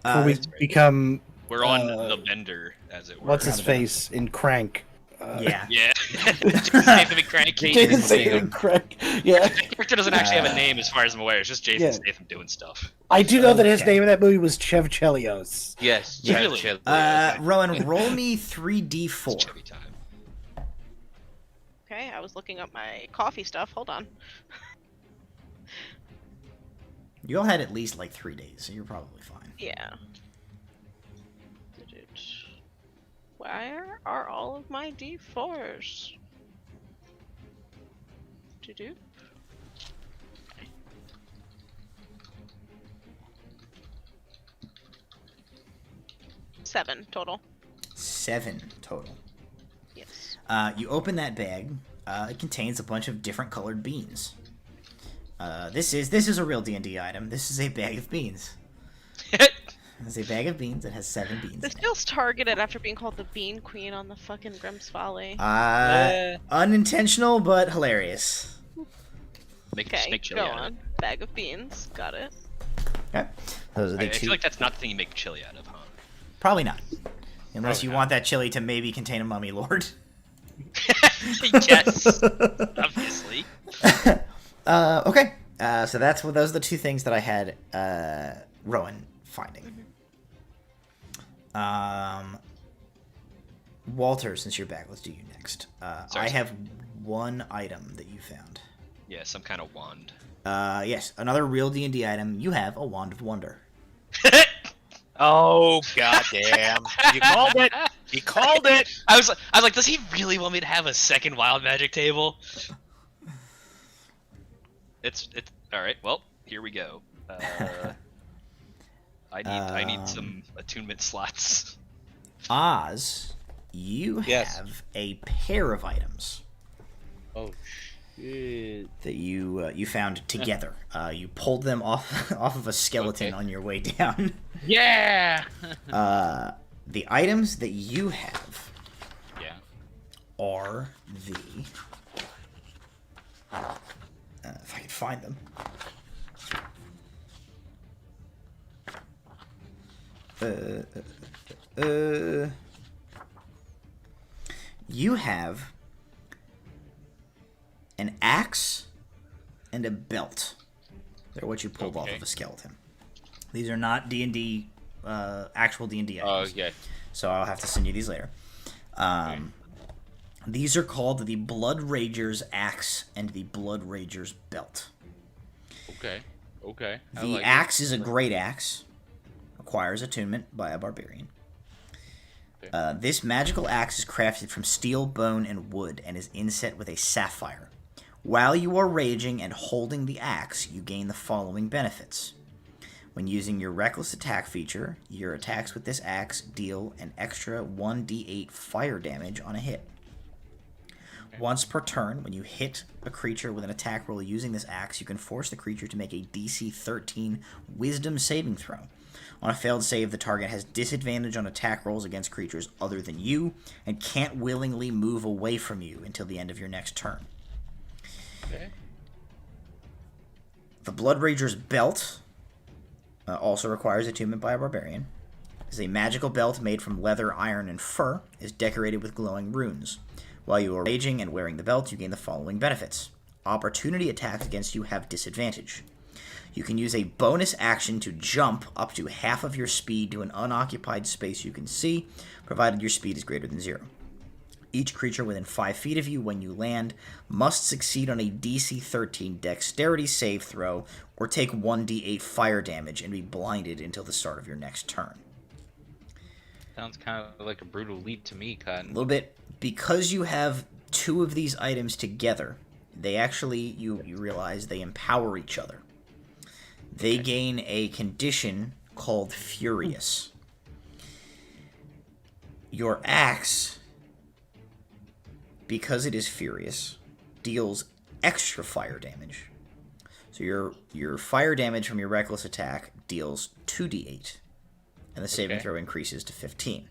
Before we become. We're on the bender, as it were. What's his face in Crank? Yeah. Yeah. Jason Statham and Cranky. Jason Statham Crank. Yeah. The character doesn't actually have a name, as far as I'm aware. It's just Jason Statham doing stuff. I do know that his name in that movie was Chev Chelios. Yes. Yeah. Really? Rowan, roll me 3d4. It's chubby time. Okay, I was looking up my coffee stuff. Hold on. You all had at least like 3 days, so you're probably fine. Yeah. Where are all of my D4s? Do-do. 7 total. 7 total. Yes. You open that bag. It contains a bunch of different colored beans. This is a real D&D item. This is a bag of beans. It's a bag of beans that has 7 beans. This feels targeted after being called the Bean Queen on the fucking Grimm's Folly. Unintentional, but hilarious. Make Okay, chili go out of on. Bag of beans. Got it. Okay. Those are the I two. feel like that's not the thing you make chili out of, huh? Probably not. Unless Probably you not. want that chili to maybe contain a mummy lord. Yes, obviously. Okay. So those are the 2 things that I had Rowan finding. Walter, since you're back, let's do you next. I have 1 item that you found. Yeah, some kind of wand. Yes, another real D&D item. You have a Wand of Wonder. Oh goddamn! You called it. You called it. I was like, does he really want me to have a second wild magic table? It's all right. Well, here we go. I need some attunement slots. Oz, you Yes. have a pair of items. Oh. that you found together. You pulled them off of a skeleton on your way down. Yeah. The items that you have are the if I can find them. You have an axe and a belt. They're what you pulled off of a skeleton. These are not D&D, actual D&D items. Okay. So I'll have to send you these later. These are called the Blood Rager's axe and the Blood Rager's belt. Okay. The axe is a great axe. Requires attunement by a barbarian. This magical axe is crafted from steel, bone, and wood, and is inset with a sapphire. While you are raging and holding the axe, you gain the following benefits. When using your reckless attack feature, your attacks with this axe deal an extra 1d8 fire damage on a hit. Once per turn, when you hit a creature with an attack roll using this axe, you can force the creature to make a DC 13 Wisdom saving throw. On a failed save, the target has disadvantage on attack rolls against creatures other than you, and can't willingly move away from you until the end of your next turn. Okay. The Blood Rager's belt also requires attunement by a barbarian. It is a magical belt made from leather, iron, and fur. It is decorated with glowing runes. While you are raging and wearing the belt, you gain the following benefits. Opportunity attacks against you have disadvantage. You can use a bonus action to jump up to half of your speed to an unoccupied space you can see, provided your speed is greater than 0. Each creature within 5 feet of you when you land must succeed on a DC 13 dexterity save throw or take 1d8 fire damage and be blinded until the start of your next turn. Sounds kind of like a brutal leap to me, Cotton. A little bit. Because you have 2 of these items together, they actually, you realize they empower each other. They gain a condition called Furious. Your axe, because it is Furious, deals extra fire damage. So your fire damage from your reckless attack deals 2d8, and the saving throw increases to 15.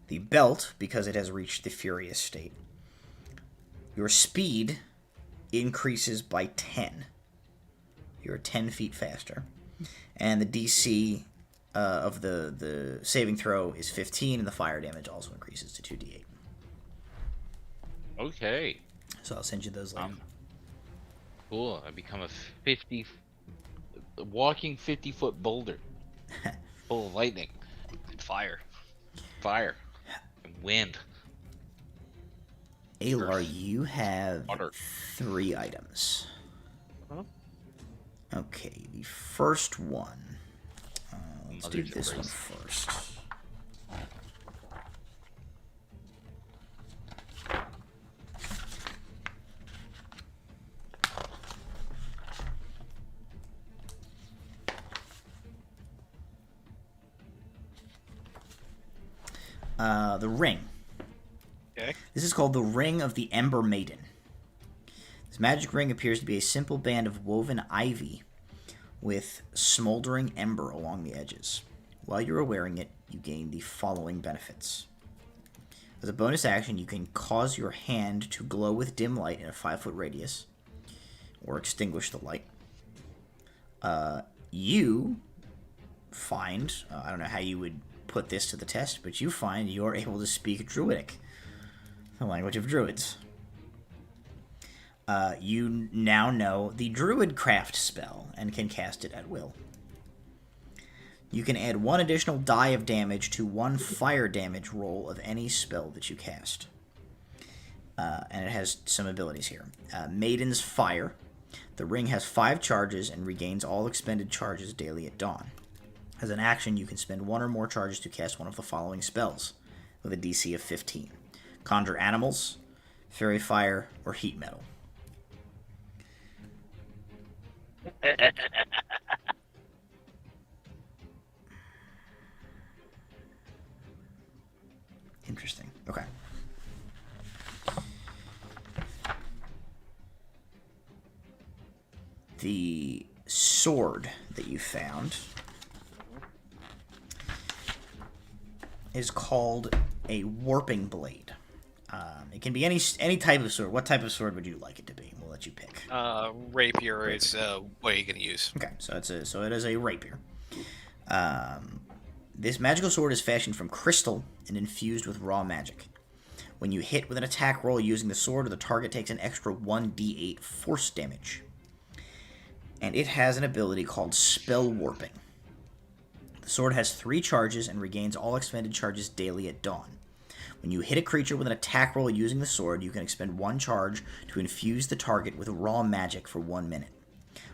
The belt, because it has reached the Furious state, your speed increases by 10. You're 10 feet faster. And the DC of the saving throw is 15, and the fire damage also increases to 2d8. Okay. So I'll send you those later. Cool. I become a walking 50-foot boulder. Full of lightning. And fire. And wind. Alar, you have 3 items. Okay, the first one. Let's do this one first. The ring. Okay. This is called the Ring of the Ember Maiden. This magic ring appears to be a simple band of woven ivy with smoldering ember along the edges. While you are wearing it, you gain the following benefits. As a bonus action, you can cause your hand to glow with dim light in a 5-foot radius, or extinguish the light. You find, I don't know how you would put this to the test, but you find you're able to speak Druidic, the language of druids. You now know the Druid Craft spell and can cast it at will. You can add 1 additional die of damage to 1 fire damage roll of any spell that you cast. And it has some abilities here. Maiden's Fire. The ring has 5 charges and regains all expended charges daily at dawn. As an action, you can spend 1 or more charges to cast one of the following spells, with a DC of 15. Conjure Animals, Fairy Fire, or Heat Metal. Interesting. Okay. the sword that you found is called a warping blade. It can be any type of sword. What type of sword would you like it to be? We'll let you pick. Rapier is what are you going to use? Okay, so it is a rapier. This magical sword is fashioned from crystal and infused with raw magic. When you hit with an attack roll using the sword, the target takes an extra 1d8 force damage. And it has an ability called Spell Warping. The sword has 3 charges and regains all expended charges daily at dawn. When you hit a creature with an attack roll using the sword, you can expend 1 charge to infuse the target with raw magic for 1 minute.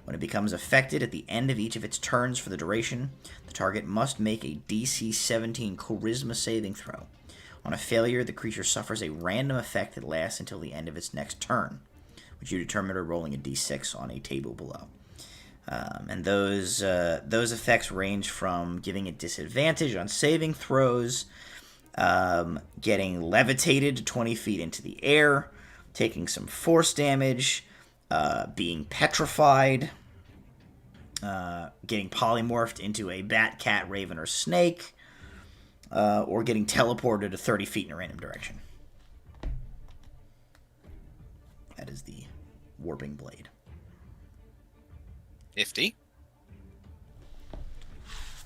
When it becomes affected at the end of each of its turns for the duration, the target must make a DC 17 Charisma saving throw. On a failure, the creature suffers a random effect that lasts until the end of its next turn, which you determine by rolling a d6 on a table below. And those effects range from giving it disadvantage on saving throws, getting levitated to 20 feet into the air, taking some force damage, being petrified, getting polymorphed into a bat, cat, raven, or snake, or getting teleported to 30 feet in a random direction. That is the warping blade. Nifty.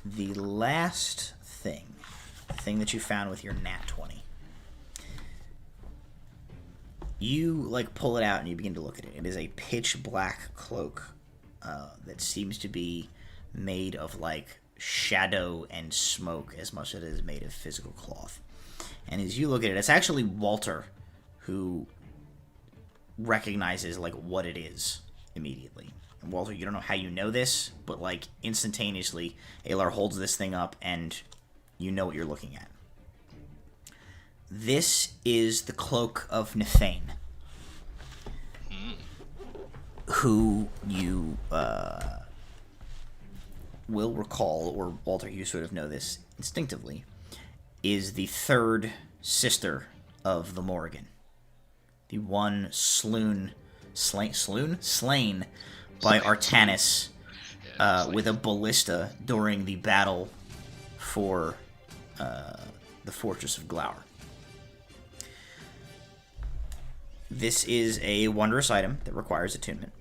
The last thing, the thing that you found with your nat 20. You pull it out and you begin to look at it. It is a pitch black cloak that seems to be made of shadow and smoke as much as it is made of physical cloth. And as you look at it, it's actually Walter who recognizes what it is immediately. And Walter, you don't know how you know this, but instantaneously, Alar holds this thing up and you know what you're looking at. This is the cloak of Nefane, who you will recall, or Walter, you sort of know this instinctively, is the third sister of the Morrigan. The one slain by Artanis with a ballista during the battle for the Fortress of Glower. This is a wondrous item that requires attunement.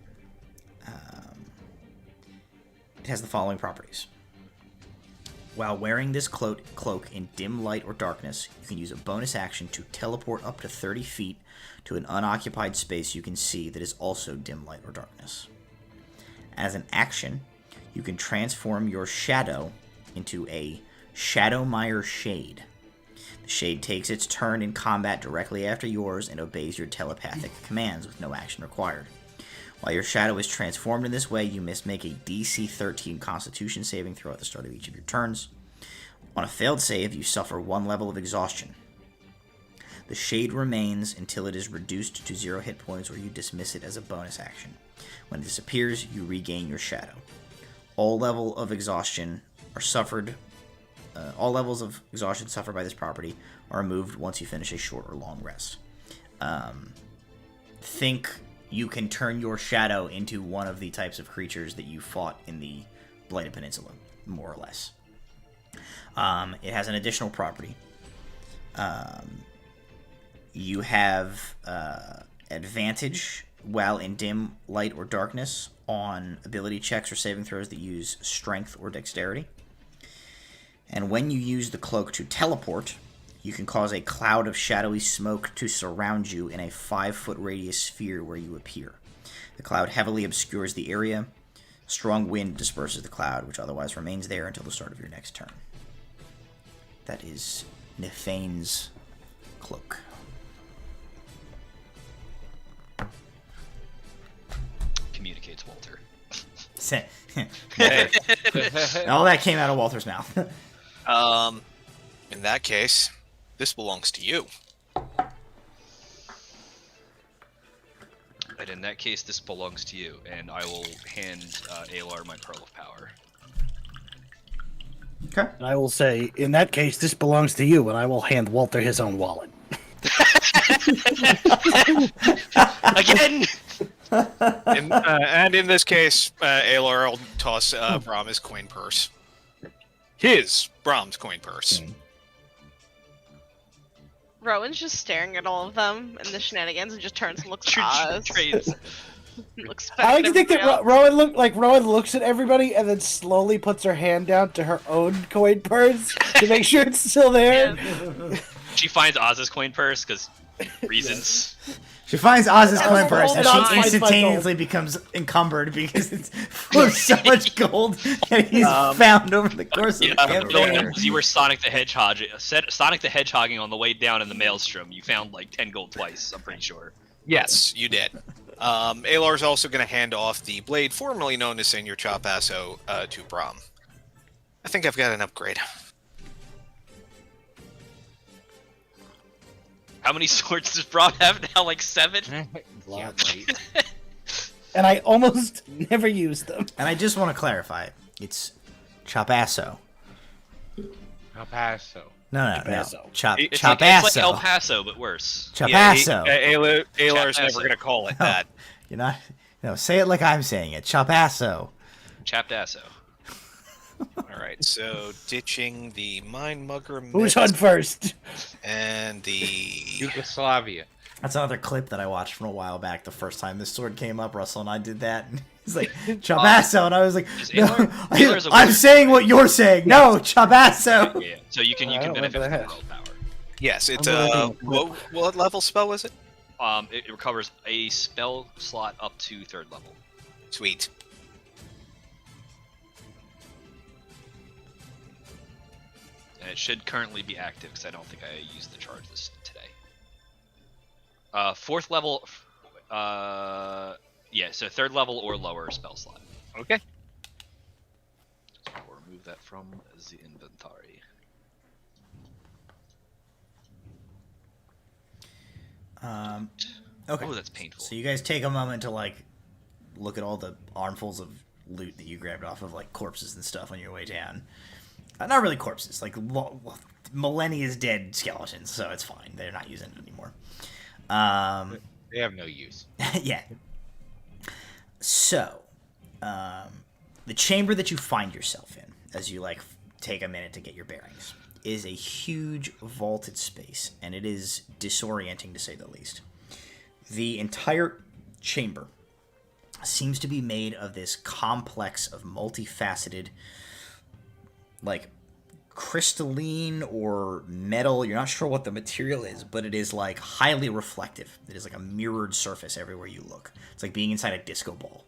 It has the following properties. While wearing this cloak in dim light or darkness, you can use a bonus action to teleport up to 30 feet to an unoccupied space you can see that is also dim light or darkness. As an action, you can transform your shadow into a Shadowmire Shade. The Shade takes its turn in combat directly after yours and obeys your telepathic commands with no action required. While your shadow is transformed in this way, you must make a DC 13 Constitution saving throw at the start of each of your turns. On a failed save, you suffer 1 level of exhaustion. The Shade remains until it is reduced to 0 hit points or you dismiss it as a bonus action. When it disappears, you regain your shadow. All levels of exhaustion suffered by this property are removed once you finish a short or long rest. Think you can turn your shadow into one of the types of creatures that you fought in the Blighted Peninsula, more or less. It has an additional property. You have advantage while in dim light or darkness on ability checks or saving throws that use strength or dexterity. And when you use the cloak to teleport, you can cause a cloud of shadowy smoke to surround you in a 5-foot radius sphere where you appear. The cloud heavily obscures the area. Strong wind disperses the cloud, which otherwise remains there until the start of your next turn. That is Nefane's cloak. Communicates Walter. All that came out of Walter's mouth. In that case, this belongs to you. And in that case, this belongs to you, and I will hand Alar my Pearl of Power. Okay. And I will say, in that case, this belongs to you, and I will hand Walter his own wallet. Again! And in this case, Aelor will toss Brahm his coin purse. His Brahm's coin purse. Rowan's just staring at all of them and the shenanigans and just turns and looks at us. Trades. Looks I like to think that else. Rowan looks at everybody and then slowly puts her hand down to her own coin purse to make sure it's still there. Yeah. She finds Oz's coin purse because reasons. She finds Oz's coin purse and hold on, she Spice instantaneously becomes encumbered because it's full of so much gold that he's found over the course of the campaign. You were Sonic the Hedgehogging on the way down in the Maelstrom. You found like 10 gold twice, I'm pretty sure. Yes, you did. Aelor's also going to hand off the blade formerly known as Senior Chopasso to Brahm. I think I've got an upgrade. How many swords does Brahm have now? Like 7? Yeah, right. And I almost never use them. And I just want to clarify, it's Chopasso. El Paso. No. Chopasso. It's like Chopasso. El Paso, but worse. Chopasso. Aelor's Chopasso. never going to call it that. You're not. No, say it like I'm saying it. Chopasso. Chaptasso. All right, so ditching the Mind Mugger Who's myth on first? and the... Yugoslavia. That's another clip that I watched from a while back. The first time this sword came up, Russell and I did that. And he's like, Chopasso. And I was like, no, Aelor's a I'm word. saying what you're saying. No, Chopasso. Yeah, so you can benefit from the world power. Yes, it's I'm what level spell was it? It recovers a spell slot up to 3rd level. Sweet. And it should currently be active because I don't think I used the charge this today. 4th level, yeah, so 3rd level or lower spell slot. Okay. So I'll remove that from the inventory. Okay. Oh, that's painful. So you guys take a moment to like look at all the armfuls of loot that you grabbed off of like corpses and stuff on your way down. Not really corpses, like millennia's dead skeletons, so it's fine. They're not using it anymore. They have no use. Yeah. So, the chamber that you find yourself in, as you like take a minute to get your bearings, is a huge vaulted space, and it is disorienting to say the least. The entire chamber seems to be made of this complex of multifaceted, like, crystalline or metal. You're not sure what the material is, but it is, like, highly reflective. It is like a mirrored surface everywhere you look. It's like being inside a disco ball.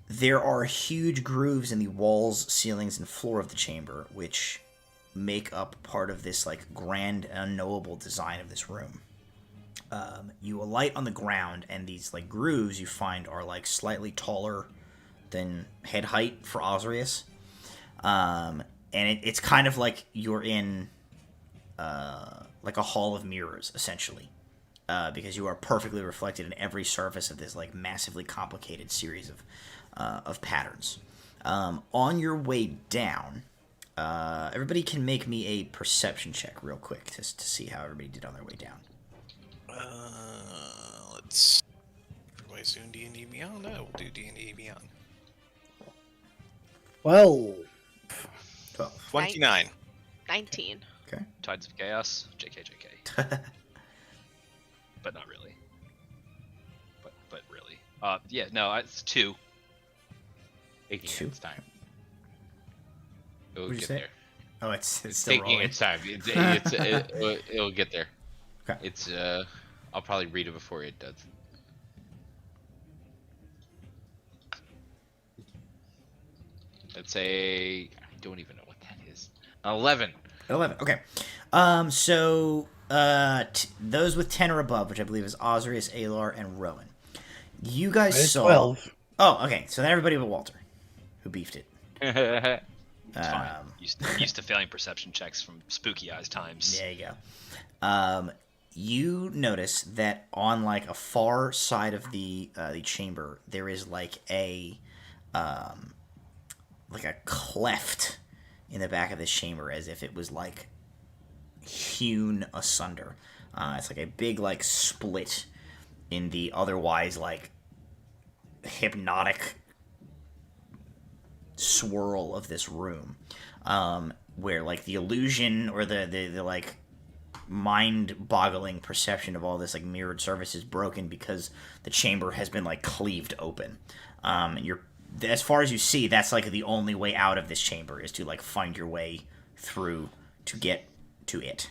There are huge grooves in the walls, ceilings, and floor of the chamber, which make up part of this, like, grand and unknowable design of this room. You alight on the ground, and these, like, grooves you find are, like, slightly taller than head height for Ozrius. And it's kind of like you're in, like, a hall of mirrors, essentially. Because you are perfectly reflected in every surface of this, like, massively complicated series of patterns. On your way down, everybody can make me a perception check real quick to see how everybody did on their way down. Let's... Wait, soon D&D Beyond? No, we'll do D&D Beyond. Well, 29. 19. Okay. Tides of Chaos, JK. But not really. But really. Yeah, no, it's 2. Taking Two. its time. It'll What'd you get say? there. Oh, it's still Taking rolling. its time. It'll get there. Okay. It's I'll probably read it before it does. Let's say I don't even know what that is. 11. 11. Okay. So those with 10 or above, which I believe is Ozrius, Alar, and Rowan. You guys saw 12. Oh, okay. So then everybody but Walter, who beefed it. It's fine. Used to failing perception checks from Spooky Eyes times. There you go. You notice that on like a far side of the chamber, there is like a cleft in the back of this chamber, as if it was like hewn asunder. It's like a big like split in the otherwise like hypnotic swirl of this room, where like the illusion or the like mind-boggling perception of all this like mirrored surface is broken because the chamber has been like cleaved open. And you're, as far as you see, that's like the only way out of this chamber is to like find your way through to get to it.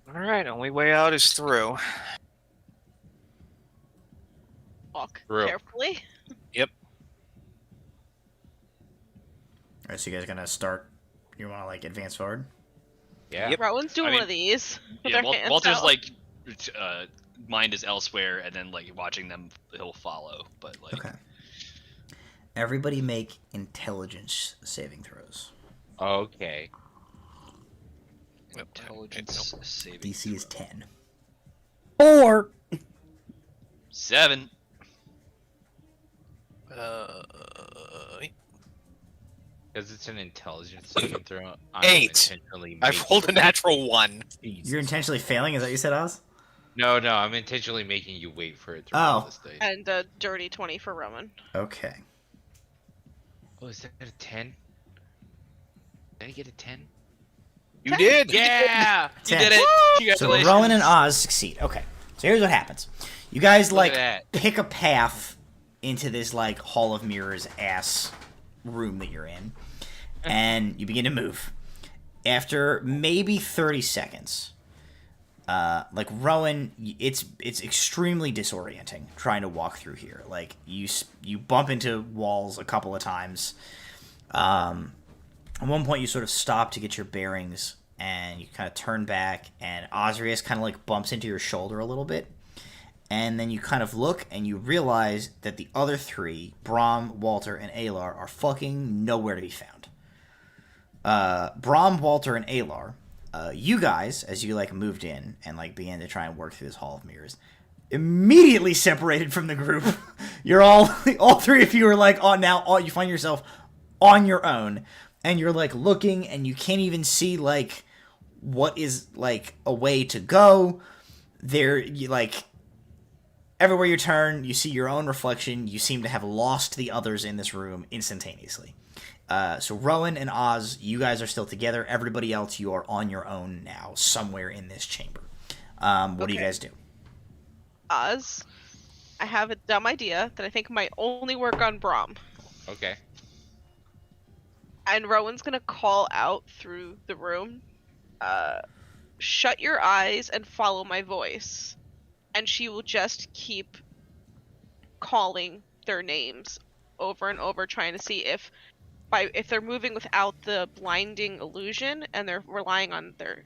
All right, only way out is through. Walk Through. carefully. Yep. Alright, so you guys gonna start? You want to like advance forward? Yeah. Yep. Rowan's doing I mean, one of these. With Yeah, their hands Walter's out. like, mind is elsewhere, and then like watching them, he'll follow. But like, Okay. Everybody make intelligence saving throws. Okay. intelligence saving. DC is 10. 4. 7. Because it's an intelligence saving throw. 8. I've rolled a natural 1. You're intentionally failing? Is that what you said, Oz? No, I'm intentionally making you wait for it to Oh. roll this dice. And a dirty 20 for Rowan. Okay. Oh, is that a 10? Did I get a 10? You did! Yeah! You 10. did it! So Congratulations! Rowan and Oz succeed. Okay. So here's what happens. You guys Look like at that. pick a path into this like Hall of Mirrors ass room that you're in, and you begin to move. After maybe 30 seconds, like Rowan, it's extremely disorienting trying to walk through here. Like you bump into walls a couple of times. At one point, you sort of stop to get your bearings, and you kind of turn back, and Ozrius kind of like bumps into your shoulder a little bit. And then you kind of look, and you realize that the other three, Brom, Walter, and Alar, are fucking nowhere to be found. Brom, Walter, and Alar, you guys, as you like moved in and like began to try and work through this Hall of Mirrors, immediately separated from the group. You're all three of you are like you find yourself on your own. And you're like looking, and you can't even see like what is like a way to go. You like everywhere you turn, you see your own reflection. You seem to have lost the others in this room instantaneously. So Rowan and Oz, you guys are still together. Everybody else, you are on your own now, somewhere in this chamber. What do you guys do? Oz, I have a dumb idea that I think might only work on Brom. Okay. And Rowan's gonna call out through the room, shut your eyes and follow my voice. And she will just keep calling their names over and over, trying to see if they're moving without the blinding illusion and they're relying on their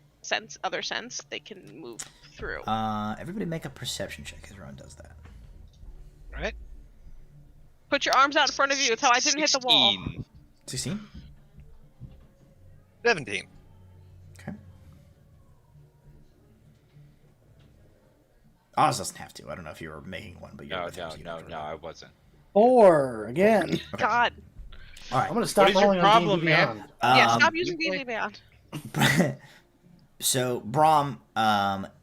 other sense, they can move through. Everybody make a perception check as Rowan does that. Right? Put your arms out in front of you until I didn't hit the wall. 16? 17. Okay. Oz doesn't have to. I don't know if you were making one, but you're with him, so you don't No, I wasn't. 4 again. God. All right. I'm gonna stop What is your rolling on problem, D&D man? Beyond. Yeah, stop using D&D Beyond. So Brom,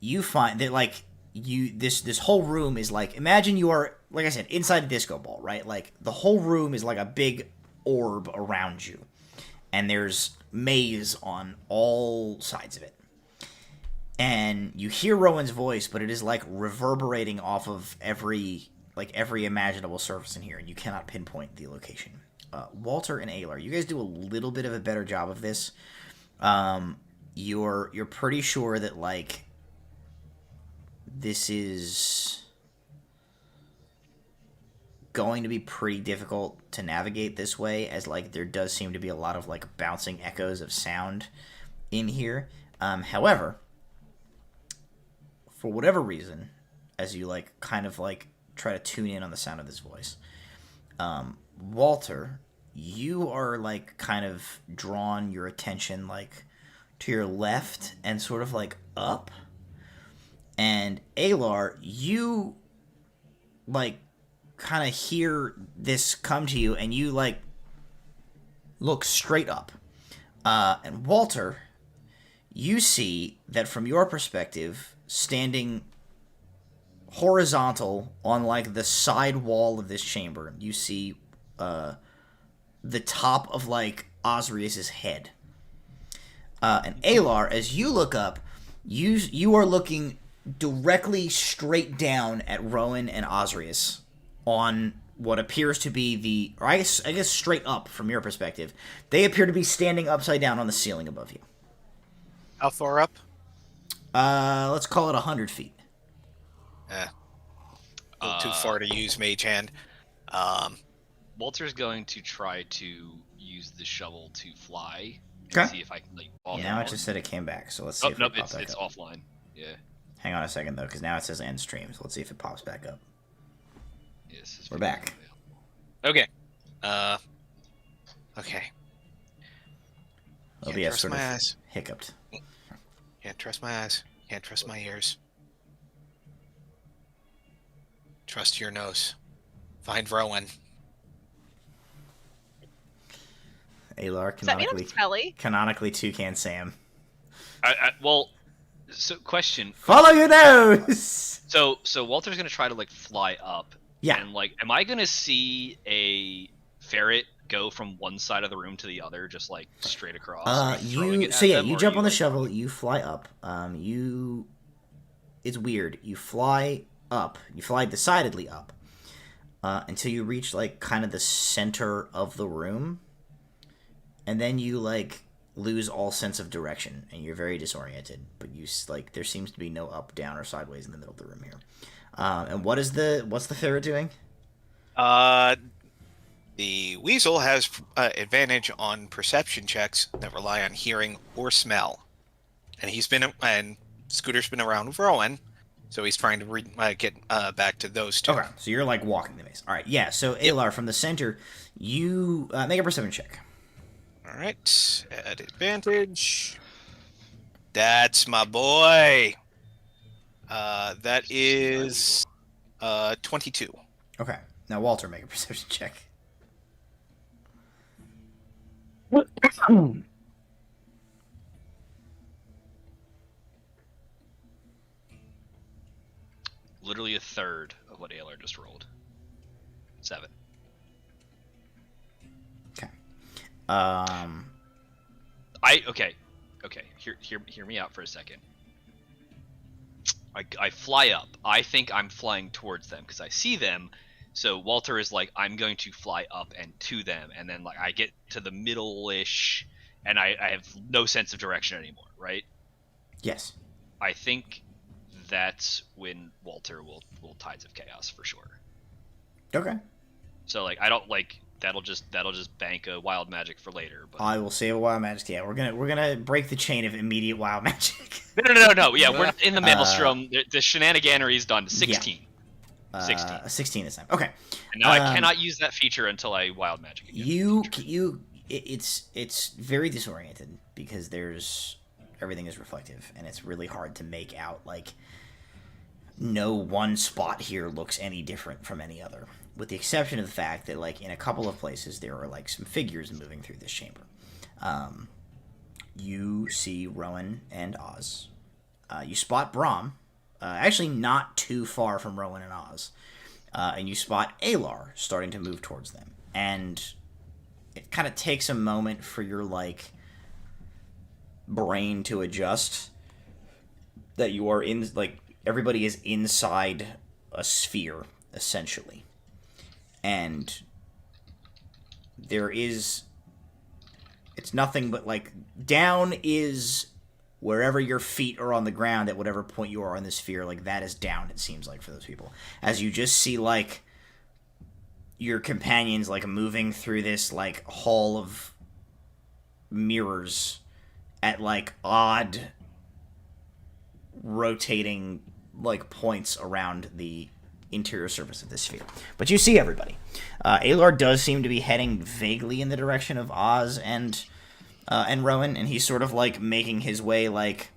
you find that like this whole room is like, imagine you are, like I said, inside a disco ball, right? Like the whole room is like a big orb around you, and there's maze on all sides of it. And you hear Rowan's voice, but it is like reverberating off of every imaginable surface in here, and you cannot pinpoint the location. Walter and Alar, you guys do a little bit of a better job of this. You're pretty sure that like this is going to be pretty difficult to navigate this way, as like there does seem to be a lot of like bouncing echoes of sound in here. However, for whatever reason, as you like kind of like try to tune in on the sound of this voice, Walter, you are like kind of drawn your attention like to your left and sort of like up. And Alar, you like kind of hear this come to you, and you like looks straight up. And Walter, you see that from your perspective, standing horizontal on like the side wall of this chamber, you see the top of like Ozrius's head. And Alar, as you look up, you are looking directly straight down at Rowan and Ozrius on what appears to be I guess straight up from your perspective. They appear to be standing upside down on the ceiling above you. How far up? Let's call it 100 feet. A little too far to use Mage Hand. Walter's going to try to use the shovel to fly. Okay. See if I can like. Now it just said it came back, so let's see. Nope, it's offline. Yeah. Hang on a second though, because now it says end stream. So let's see if it pops back up. Yes. We're back. Okay. Okay. OBS sort of hiccuped. Can't trust my eyes. Can't trust my ears. Trust your nose. Find Rowan. Alar, canonically Toucan Sam. Well, so question. Follow your nose! So Walter's gonna try to like fly up. Yeah. And like, am I gonna see a ferret go from one side of the room to the other, just like straight across? You jump on the shovel, you fly up. It's weird. You fly up. You fly decidedly up. Until you reach like kind of the center of the room. And then you like lose all sense of direction and you're very disoriented, but you like there seems to be no up, down, or sideways in the middle of the room here. And what's the ferret doing? The weasel has advantage on perception checks that rely on hearing or smell, and Scooter's been around with Rowan, so he's trying to get back to those two. Okay, so you're like walking the maze. All right, yeah. So Alar, from the center, you make a perception check. All right, at advantage. That's my boy. That is 22. Okay. Now Walter, make a perception check. Literally a third of what Alar just rolled. 7. Okay. Okay. Hear me out for a second. I fly up. I think I'm flying towards them because I see them. So Walter is like, I'm going to fly up and to them, and then like I get to the middle-ish, and I have no sense of direction anymore, right? Yes. I think that's when Walter will Tides of Chaos for sure. Okay. So like I don't like that'll just bank a wild magic for later. But I will save a wild magic. Yeah, we're gonna break the chain of immediate wild magic. No. Yeah, we're in the maelstrom. The shenaniganery's done. 16. Yeah. 16 this time. Okay. And now I cannot use that feature until I wild magic again. It's very disoriented because everything is reflective and it's really hard to make out like no one spot here looks any different from any other, with the exception of the fact that like in a couple of places there are like some figures moving through this chamber. You see Rowan and Oz. You spot Brahm, actually not too far from Rowan and Oz, and you spot Alar starting to move towards them. And it kind of takes a moment for your like brain to adjust that you are in like everybody is inside a sphere essentially, and it's nothing but like down is wherever your feet are on the ground at whatever point you are in the sphere, like that is down, it seems like, for those people, as you just see like your companions like moving through this like hall of mirrors at like odd rotating like points around the interior surface of this sphere. But you see everybody. Alar does seem to be heading vaguely in the direction of Oz and Rowan, and he's sort of like making his way like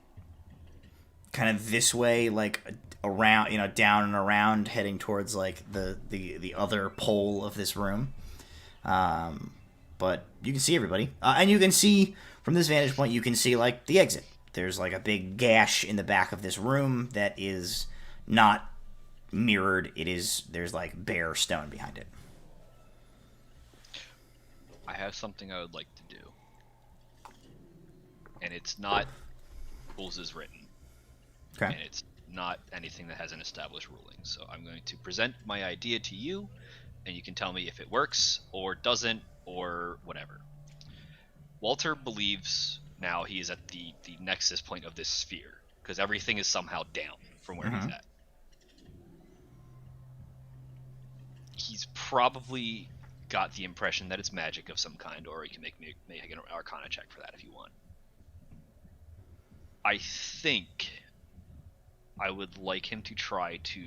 kind of this way, like around, down and around, heading towards like the other pole of this room. But but you can see everybody. And you can see, from this vantage point, you can see, like, the exit. There's, like, a big gash in the back of this room that is not mirrored. There's, like, bare stone behind it. I have something I would like to do. And it's not rules as written. Okay. And it's not anything that has an established ruling. So I'm going to present my idea to you, and you can tell me if it works or doesn't or whatever. Walter believes now he is at the nexus point of this sphere, because everything is somehow down from where he's at. He's probably got the impression that it's magic of some kind, or he can make an Arcana check for that if you want. I think I would like him to try to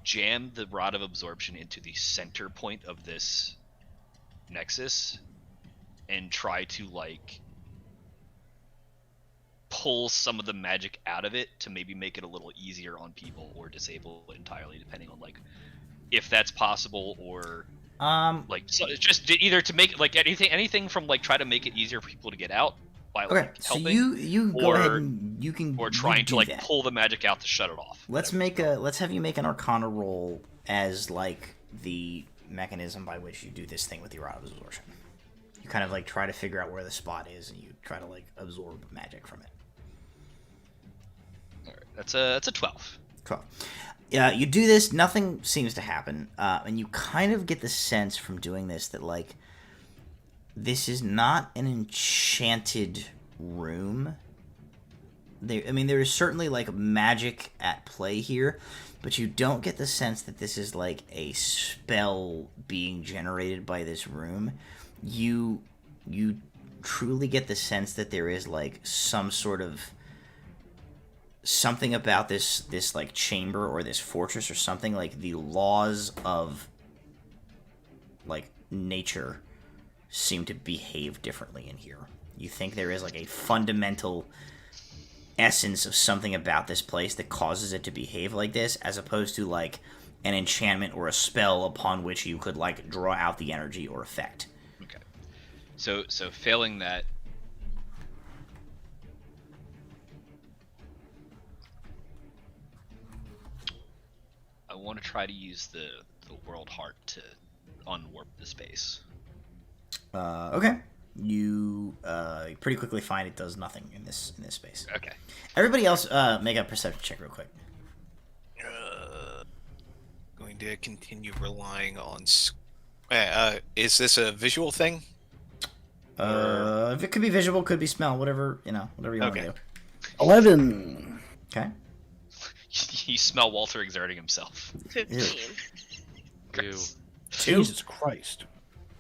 jam the Rod of Absorption into the center point of this nexus and try to, like, pull some of the magic out of it to maybe make it a little easier on people, or disable it entirely, depending on, like, if that's possible, or like, so it's just either to make, like, anything from, like, try to make it easier for people to get out by, like, helping, so you go ahead and you can, or trying to, like, that. pull the magic out to shut it off. Let's have you make an Arcana roll as, like, the mechanism by which you do this thing with the Rod of Absorption. You kind of, like, try to figure out where the spot is, and you try to, like, absorb magic from it. All right, that's a 12. 12. You do this, nothing seems to happen, and you kind of get the sense from doing this that, like, this is not an enchanted room. There is certainly, like, magic at play here, but you don't get the sense that this is, like, a spell being generated by this room. You truly get the sense that there is, like, some sort of something about this like chamber or this fortress or something, like the laws of, like, nature seem to behave differently in here. You think there is, like, a fundamental essence of something about this place that causes it to behave like this, as opposed to, like, an enchantment or a spell upon which you could, like, draw out the energy or effect. Okay. So failing that, I want to try to use the World Heart to unwarp the space. Okay. You pretty quickly find it does nothing in this space. Okay. Everybody else, make a perception check real quick. Going to continue relying on. Is this a visual thing? If it could be visual, could be smell, whatever you want to do. 11. Okay. You smell Walter exerting himself. 15. Gross. 2. Jesus Christ.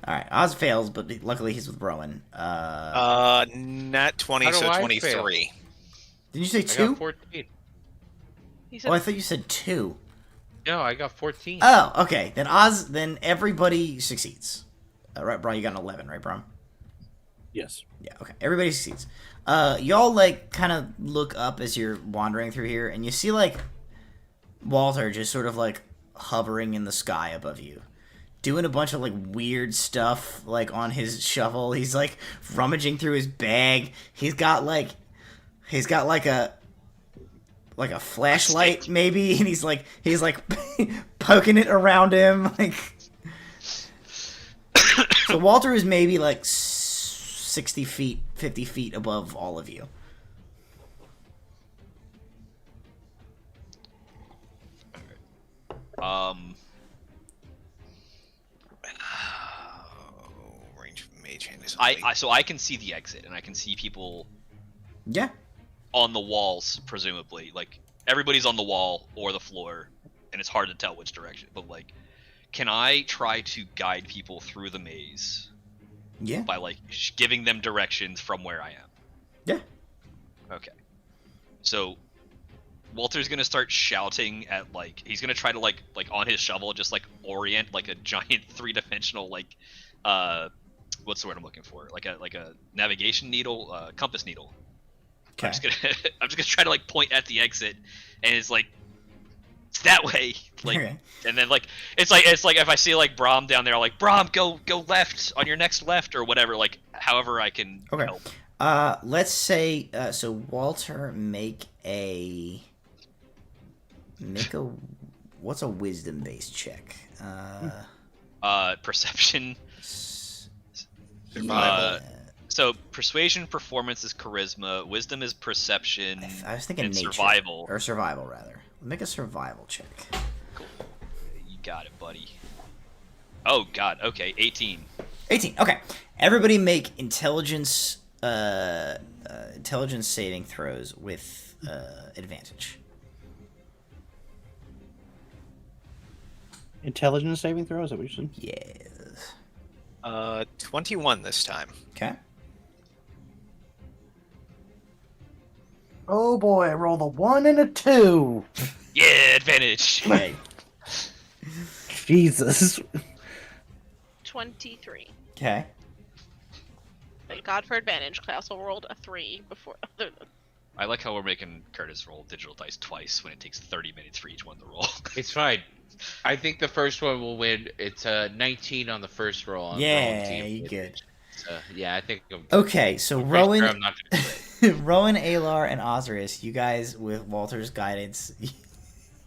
All right, Oz fails, but luckily he's with Rowan. Nat 20, so 23. Did you say I 2? got 14. He said, Oh, I thought you said 2. No, I got 14. Oh, okay. Then everybody succeeds. Right, Bron, you got an 11, right, Bron? Yes. Yeah, okay. Everybody succeeds. Y'all, like, kind of look up as you're wandering through here, and you see, like, Walter just sort of, like, hovering in the sky above you, doing a bunch of, like, weird stuff, like, on his shovel. He's, like, rummaging through his bag. He's got a flashlight, maybe, and he's like poking it around him, like. So Walter is maybe, like, 60 feet, 50 feet above all of you. Range of mage hand is. So I can see the exit, and I can see people. Yeah. On the walls, presumably. Like, everybody's on the wall or the floor, and it's hard to tell which direction. But, like, can I try to guide people through the maze? Yeah. By, like, giving them directions from where I am? Yeah. Okay. So, Walter's gonna start shouting at, like, he's gonna try to, like on his shovel, just, like, orient, like, a giant three-dimensional, like, what's the word I'm looking for? Like a navigation needle, compass needle. Okay. I'm just gonna try to, like, point at the exit, and it's like It's that way. Like, Okay. and then like it's like if I see like Braum down there, like Braum, go left on your next left or whatever. Like however I can help. Let's say so. Walter, make a what's a wisdom based check? Perception. Survival. So persuasion, performance is charisma, wisdom is perception. I was thinking and nature. Survival. Or survival rather. Make a survival check. Cool. You got it, buddy. Oh god. Okay, 18. 18. Okay. Everybody make intelligence intelligence saving throws with advantage. Intelligence saving throws, is that what you said? Yes. 21 this time. Okay. Oh boy, I rolled a 1 and a 2. Yeah, advantage. Okay. Jesus. 23. Okay. Thank God for advantage, because I also rolled a 3 before. I like how we're making Curtis roll digital dice twice when it takes 30 minutes for each one to roll. It's fine. I think the first one will win. It's 19 on the first roll. On Yeah, team. you good. Yeah, I think. Okay, so I'm Rowan, I'm not gonna do it. Rowan, Alar, and Ozrius, you guys with Walter's guidance,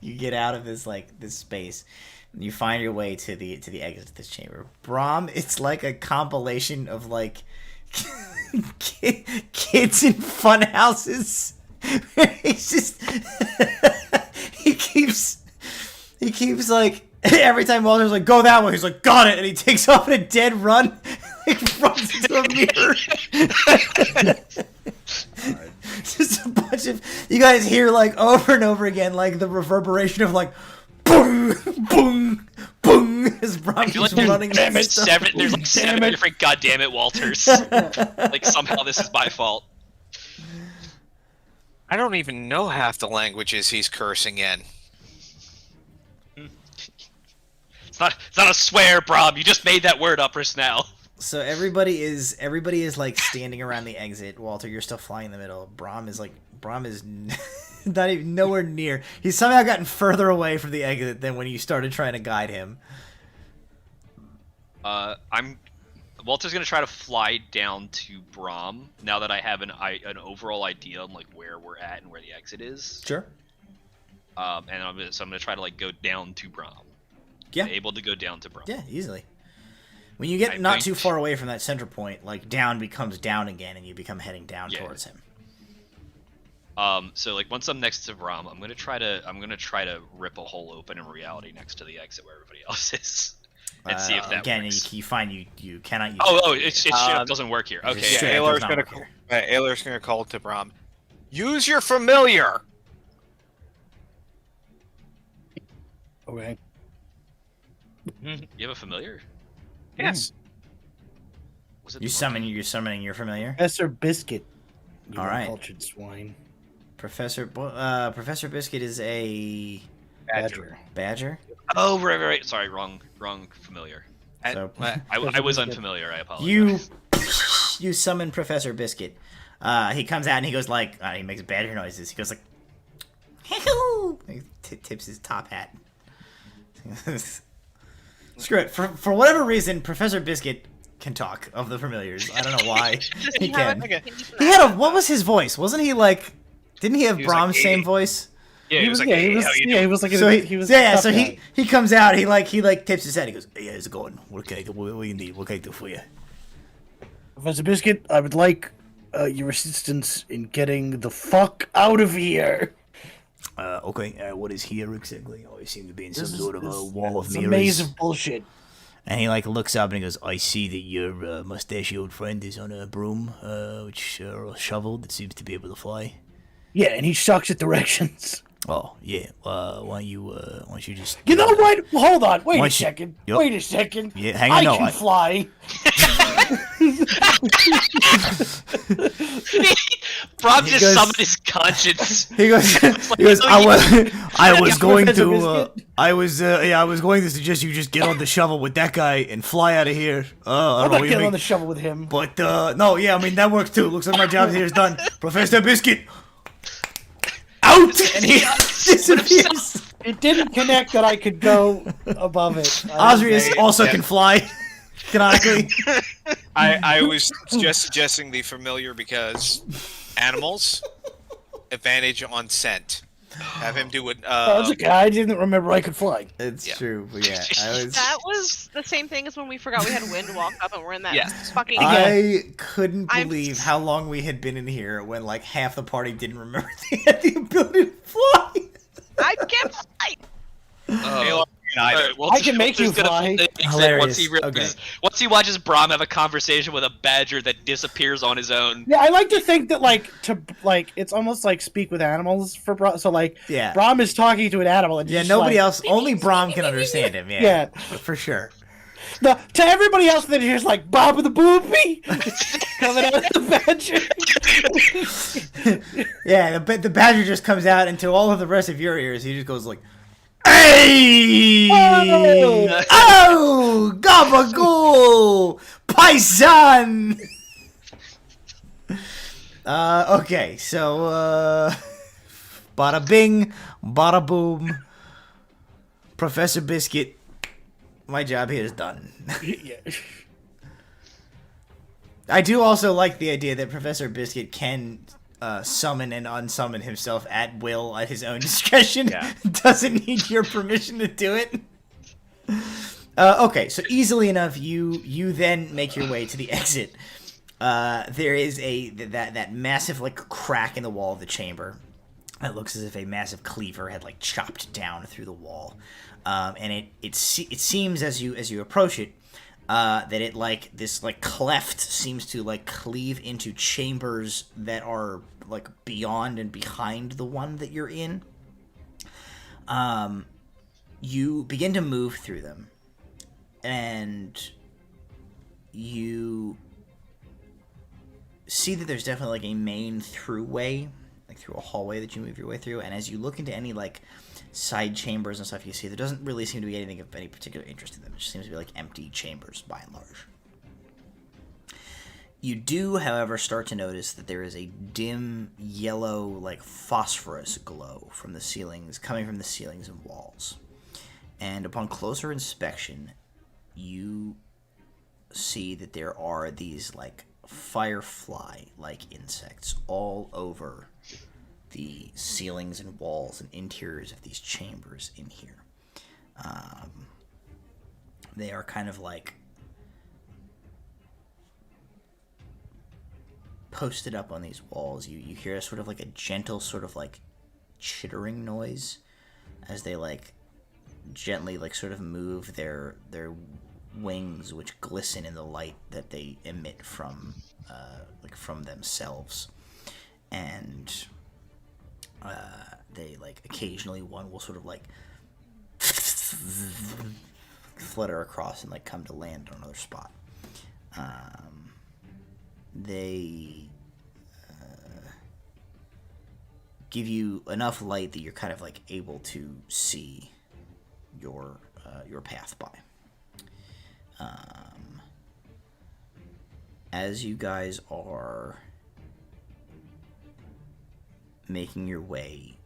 you get out of this space, and you find your way to the exit of this chamber. Braum, it's like a compilation of like kids in fun houses. He's just he keeps like every time Walter's like go that way, he's like got it, and he takes off in a dead run. Like runs into a mirror. Just a bunch of you guys hear like over and over again like the reverberation of like boom boom boom as Braum keeps running. There's like seven different goddamn it Walters. Like somehow this is my fault. I don't even know half the languages he's cursing in. It's not a swear, Braum. You just made that word up just now. So everybody is like standing around the exit. Walter, you're still flying in the middle. Braum is not even nowhere near. He's somehow gotten further away from the exit than when you started trying to guide him. Walter's gonna try to fly down to Braum now that I have an overall idea on like where we're at and where the exit is. Sure. And I'm gonna try to like go down to Braum. Yeah. Able to go down to Braum. Yeah, easily. When you get not too far away from that center point, like down becomes down again, and you become heading down towards him. So like once I'm next to Braum, I'm gonna try to rip a hole open in reality next to the exit where everybody else is, and see if that again, works. you find you cannot use. It straight up doesn't work here. Okay. Yeah, Aylar's gonna call to Braum. Use your familiar. Okay. You have a familiar? Yes. Was it You're summoning your familiar. Professor Biscuit. You all right. Cultured swine. Professor Biscuit is a badger. Oh right. Sorry, wrong familiar. So I was unfamiliar. I apologize. You summon Professor Biscuit. He comes out and he goes like he makes badger noises. He goes like, he tips his top hat. Screw it. For whatever reason, Professor Biscuit can talk of the familiars. I don't know why he can. He had what was his voice? Wasn't he like? Didn't he have Braum's same voice? Yeah, he was like, So he comes out. He tips his head. He goes, "Hey, how's it going? What do you need? What can I do for you?" Professor Biscuit, I would like your assistance in getting the fuck out of here. Okay. What is here exactly? Oh, I seem to be in some sort of a wall of mirrors. It's a maze of bullshit. And he looks up and he goes, "I see that your mustachioed friend is on a broom, a shovel that seems to be able to fly." Yeah, and he sucks at directions. Oh yeah. Why don't you just? You know what? Hold on. Wait a second. Yep. Wait a second. Yeah, hang on. I can fly. Braum just summoned his conscience. He goes. I was going to suggest you just get on the shovel with that guy and fly out of here. I'm not getting on the shovel with him. But no, yeah, I mean that works too. Looks like my job here is done. Professor Biscuit, out, and he disappears. It didn't connect that I could go above it. Ozrius also can fly, canonically. I was just suggesting the familiar because animals, advantage on scent. Have him do it. That's okay. I didn't remember I could fly. It's true, but yeah. That was the same thing as when we forgot we had wind walk up and we're in that fucking. I couldn't believe how long we had been in here when like half the party didn't remember they had the ability to fly. I can't fly. I can make you fly. Hilarious. Once he watches Braum have a conversation with a badger that disappears on his own. Yeah, I like to think that it's almost like speak with animals for Braum. So Braum is talking to an animal. And nobody else. Only Braum can understand him. Yeah, for sure. To everybody else that hears like Bob the Boopy coming out of the badger. Yeah, the badger just comes out, and to all of the rest of your ears, he just goes like, "Hey! Oh! Gabagool! Paisan!" Okay, so, bada bing, bada boom. Professor Biscuit, my job here is done. I do also like the idea that Professor Biscuit can summon and unsummon himself at will at his own discretion. Doesn't need your permission to do it. Okay, so easily enough, you then make your way to the exit. There is that massive like crack in the wall of the chamber. It looks as if a massive cleaver had like chopped down through the wall, and it seems as you approach it that it like this like cleft seems to like cleave into chambers that are like beyond and behind the one that you're in. You begin to move through them, and you see that there's definitely like a main throughway, like through a hallway that you move your way through, and as you look into any like side chambers and stuff you see, there doesn't really seem to be anything of any particular interest to them. It just seems to be like empty chambers by and large. You do, however, start to notice that there is a dim yellow, like phosphorus glow from the ceilings, coming from the ceilings and walls. And upon closer inspection, you see that there are these like firefly-like insects all over the ceilings and walls and interiors of these chambers in here. They are kind of like posted up on these walls. You hear sort of like a gentle sort of like chittering noise as they like gently like sort of move their wings, which glisten in the light that they emit from from themselves. And they like occasionally one will sort of like flutter across and like come to land on another spot. They give you enough light that you're kind of like able to see your path by. As you guys are making your way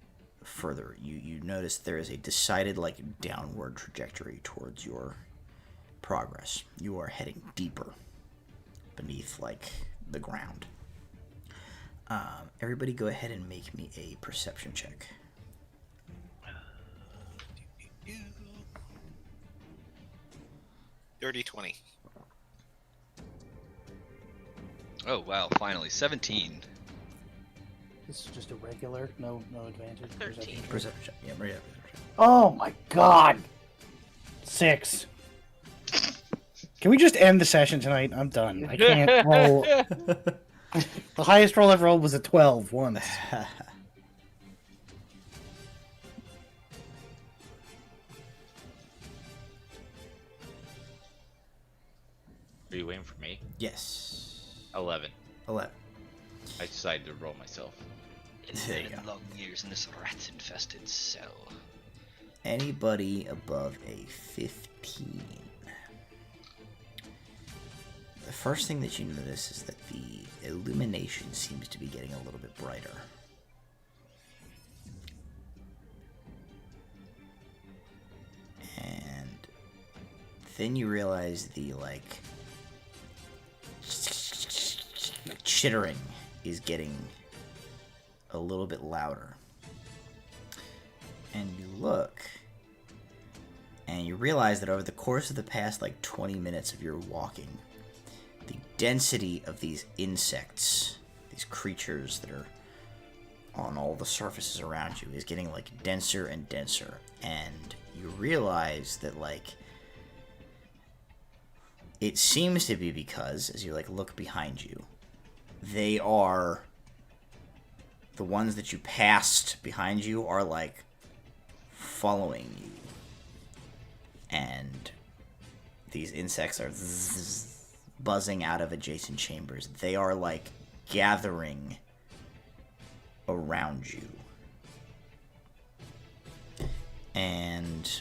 further, you notice there is a decided like downward trajectory towards your progress. You are heading deeper beneath like the ground. Everybody go ahead and make me a perception check. Dirty 20. Oh wow, finally 17. This is just a regular, no advantage. 13. Perception check. Yeah, Maria. Oh my god! 6. Can we just end the session tonight? I'm done. I can't roll. The highest roll I've rolled was a 12 once. Are you waiting for me? Yes. 11. 11. I decided to roll myself. There you go. Long years in this rat-infested cell. Anybody above a 15? The first thing that you notice is that the illumination seems to be getting a little bit brighter. then you realize the, like, chittering is getting a little bit louder. And you look, and you realize that over the course of the past, like, 20 minutes of your walking, the density of these insects, these creatures that are on all the surfaces around you, is getting, like, denser and denser. And you realize that, like, it seems to be because, as you, like, look behind you, they are, the ones that you passed behind you are, like, following you. And these insects are buzzing out of adjacent chambers. They are, like, gathering around you. And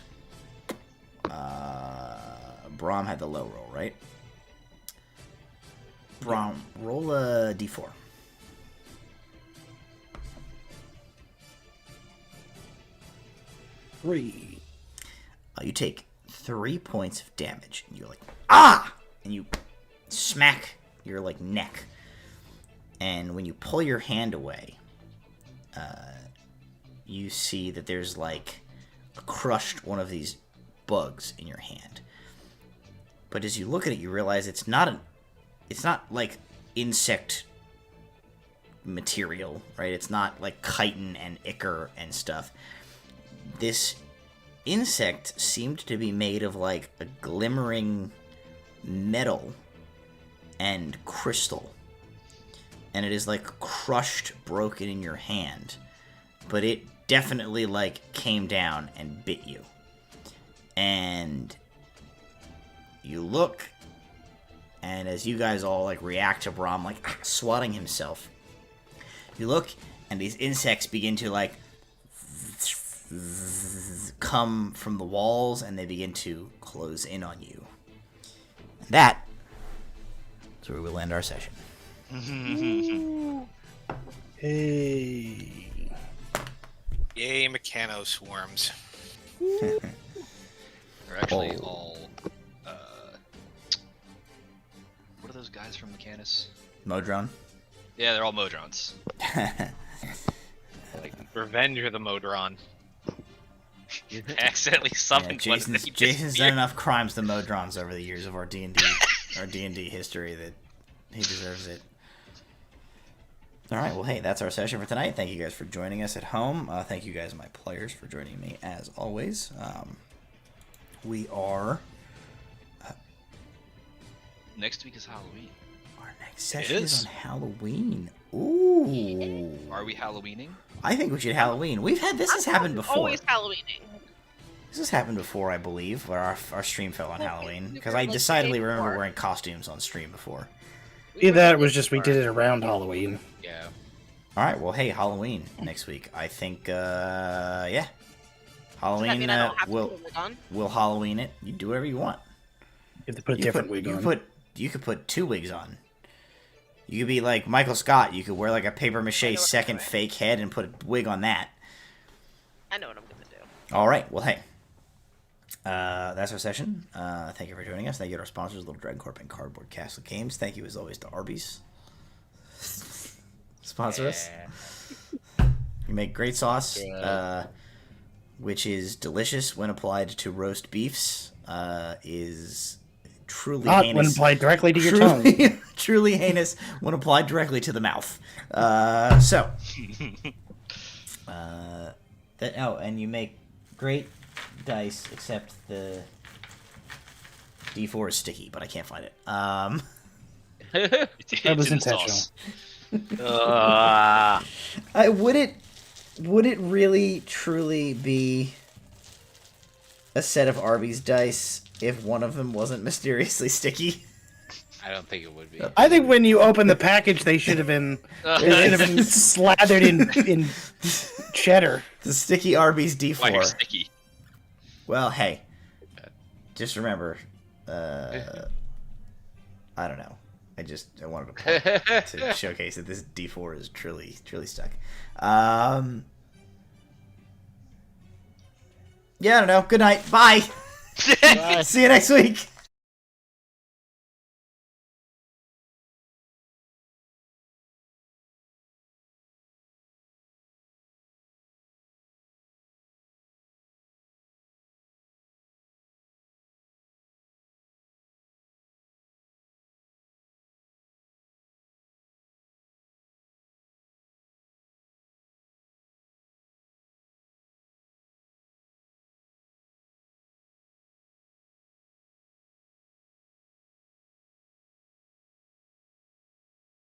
Brahm had the low roll, right? Brahm, roll a d4. Three. You take 3 points of damage, and you're like, ah! And you smack your, like, neck. And when you pull your hand away, you see that there's, like, a crushed one of these bugs in your hand. But as you look at it, you realize it's not like insect material, right? It's not like chitin and ichor and stuff. This insect seemed to be made of, like, a glimmering metal and crystal. And it is, like, crushed, broken in your hand. But it definitely, like, came down and bit you. And you look, and as you guys all, like, react to Brahm, like, swatting himself, you look, and these insects begin to, like, come from the walls, and they begin to close in on you. And that is where we'll end our session. Hey. Yay, Mechano swarms. They're actually all. What are those guys from Mechanus? Modron? Yeah, they're all Modrons. Like Revenge of the Modron. Accidentally summoned one. Jason's done enough crimes to Modrons over the years of our D&D history that he deserves it. All right, well, hey, that's our session for tonight. Thank you guys for joining us at home. Thank you guys, my players, for joining me as always. We are. Next week is Halloween. Our next session is on Halloween. Ooh. Are we Halloweening? I think we should Halloween. This has happened before. Always Halloweening. This has happened before, I believe, where our stream fell on Halloween. Because I like decidedly the day remember before. wearing costumes on stream before. Either that, it was just we did it around Halloween. Yeah. All right, well, hey, Halloween next week. I think, yeah. Does that Halloween, mean I don't have to we'll put a wig on? Halloween it. You do whatever you want. You have to put a different wig on. You could put 2 wigs on. You could be like Michael Scott. You could wear like a paper mache second fake head and put a wig on that. I know what I'm gonna do. All right. Well, hey. That's our session. Thank you for joining us. Thank you to our sponsors, Little Dragon Corp and Cardboard Castle Games. Thank you, as always, to Arby's. Sponsor us. You make great sauce, which is delicious when applied to roast beefs. Is truly Not heinous. when applied directly to your tongue. Truly heinous when applied directly to the mouth. And you make great dice, except the D4 is sticky, but I can't find it. That was intentional. Would it really truly be a set of Arby's dice if one of them wasn't mysteriously sticky? I don't think it would be. I think when you open the package, they should have been slathered in cheddar. The sticky Arby's D4. Why are sticky? Well, hey, just remember, I don't know. I wanted to showcase that this D4 is truly stuck. Yeah, I don't know. Good night. Bye. See you next week.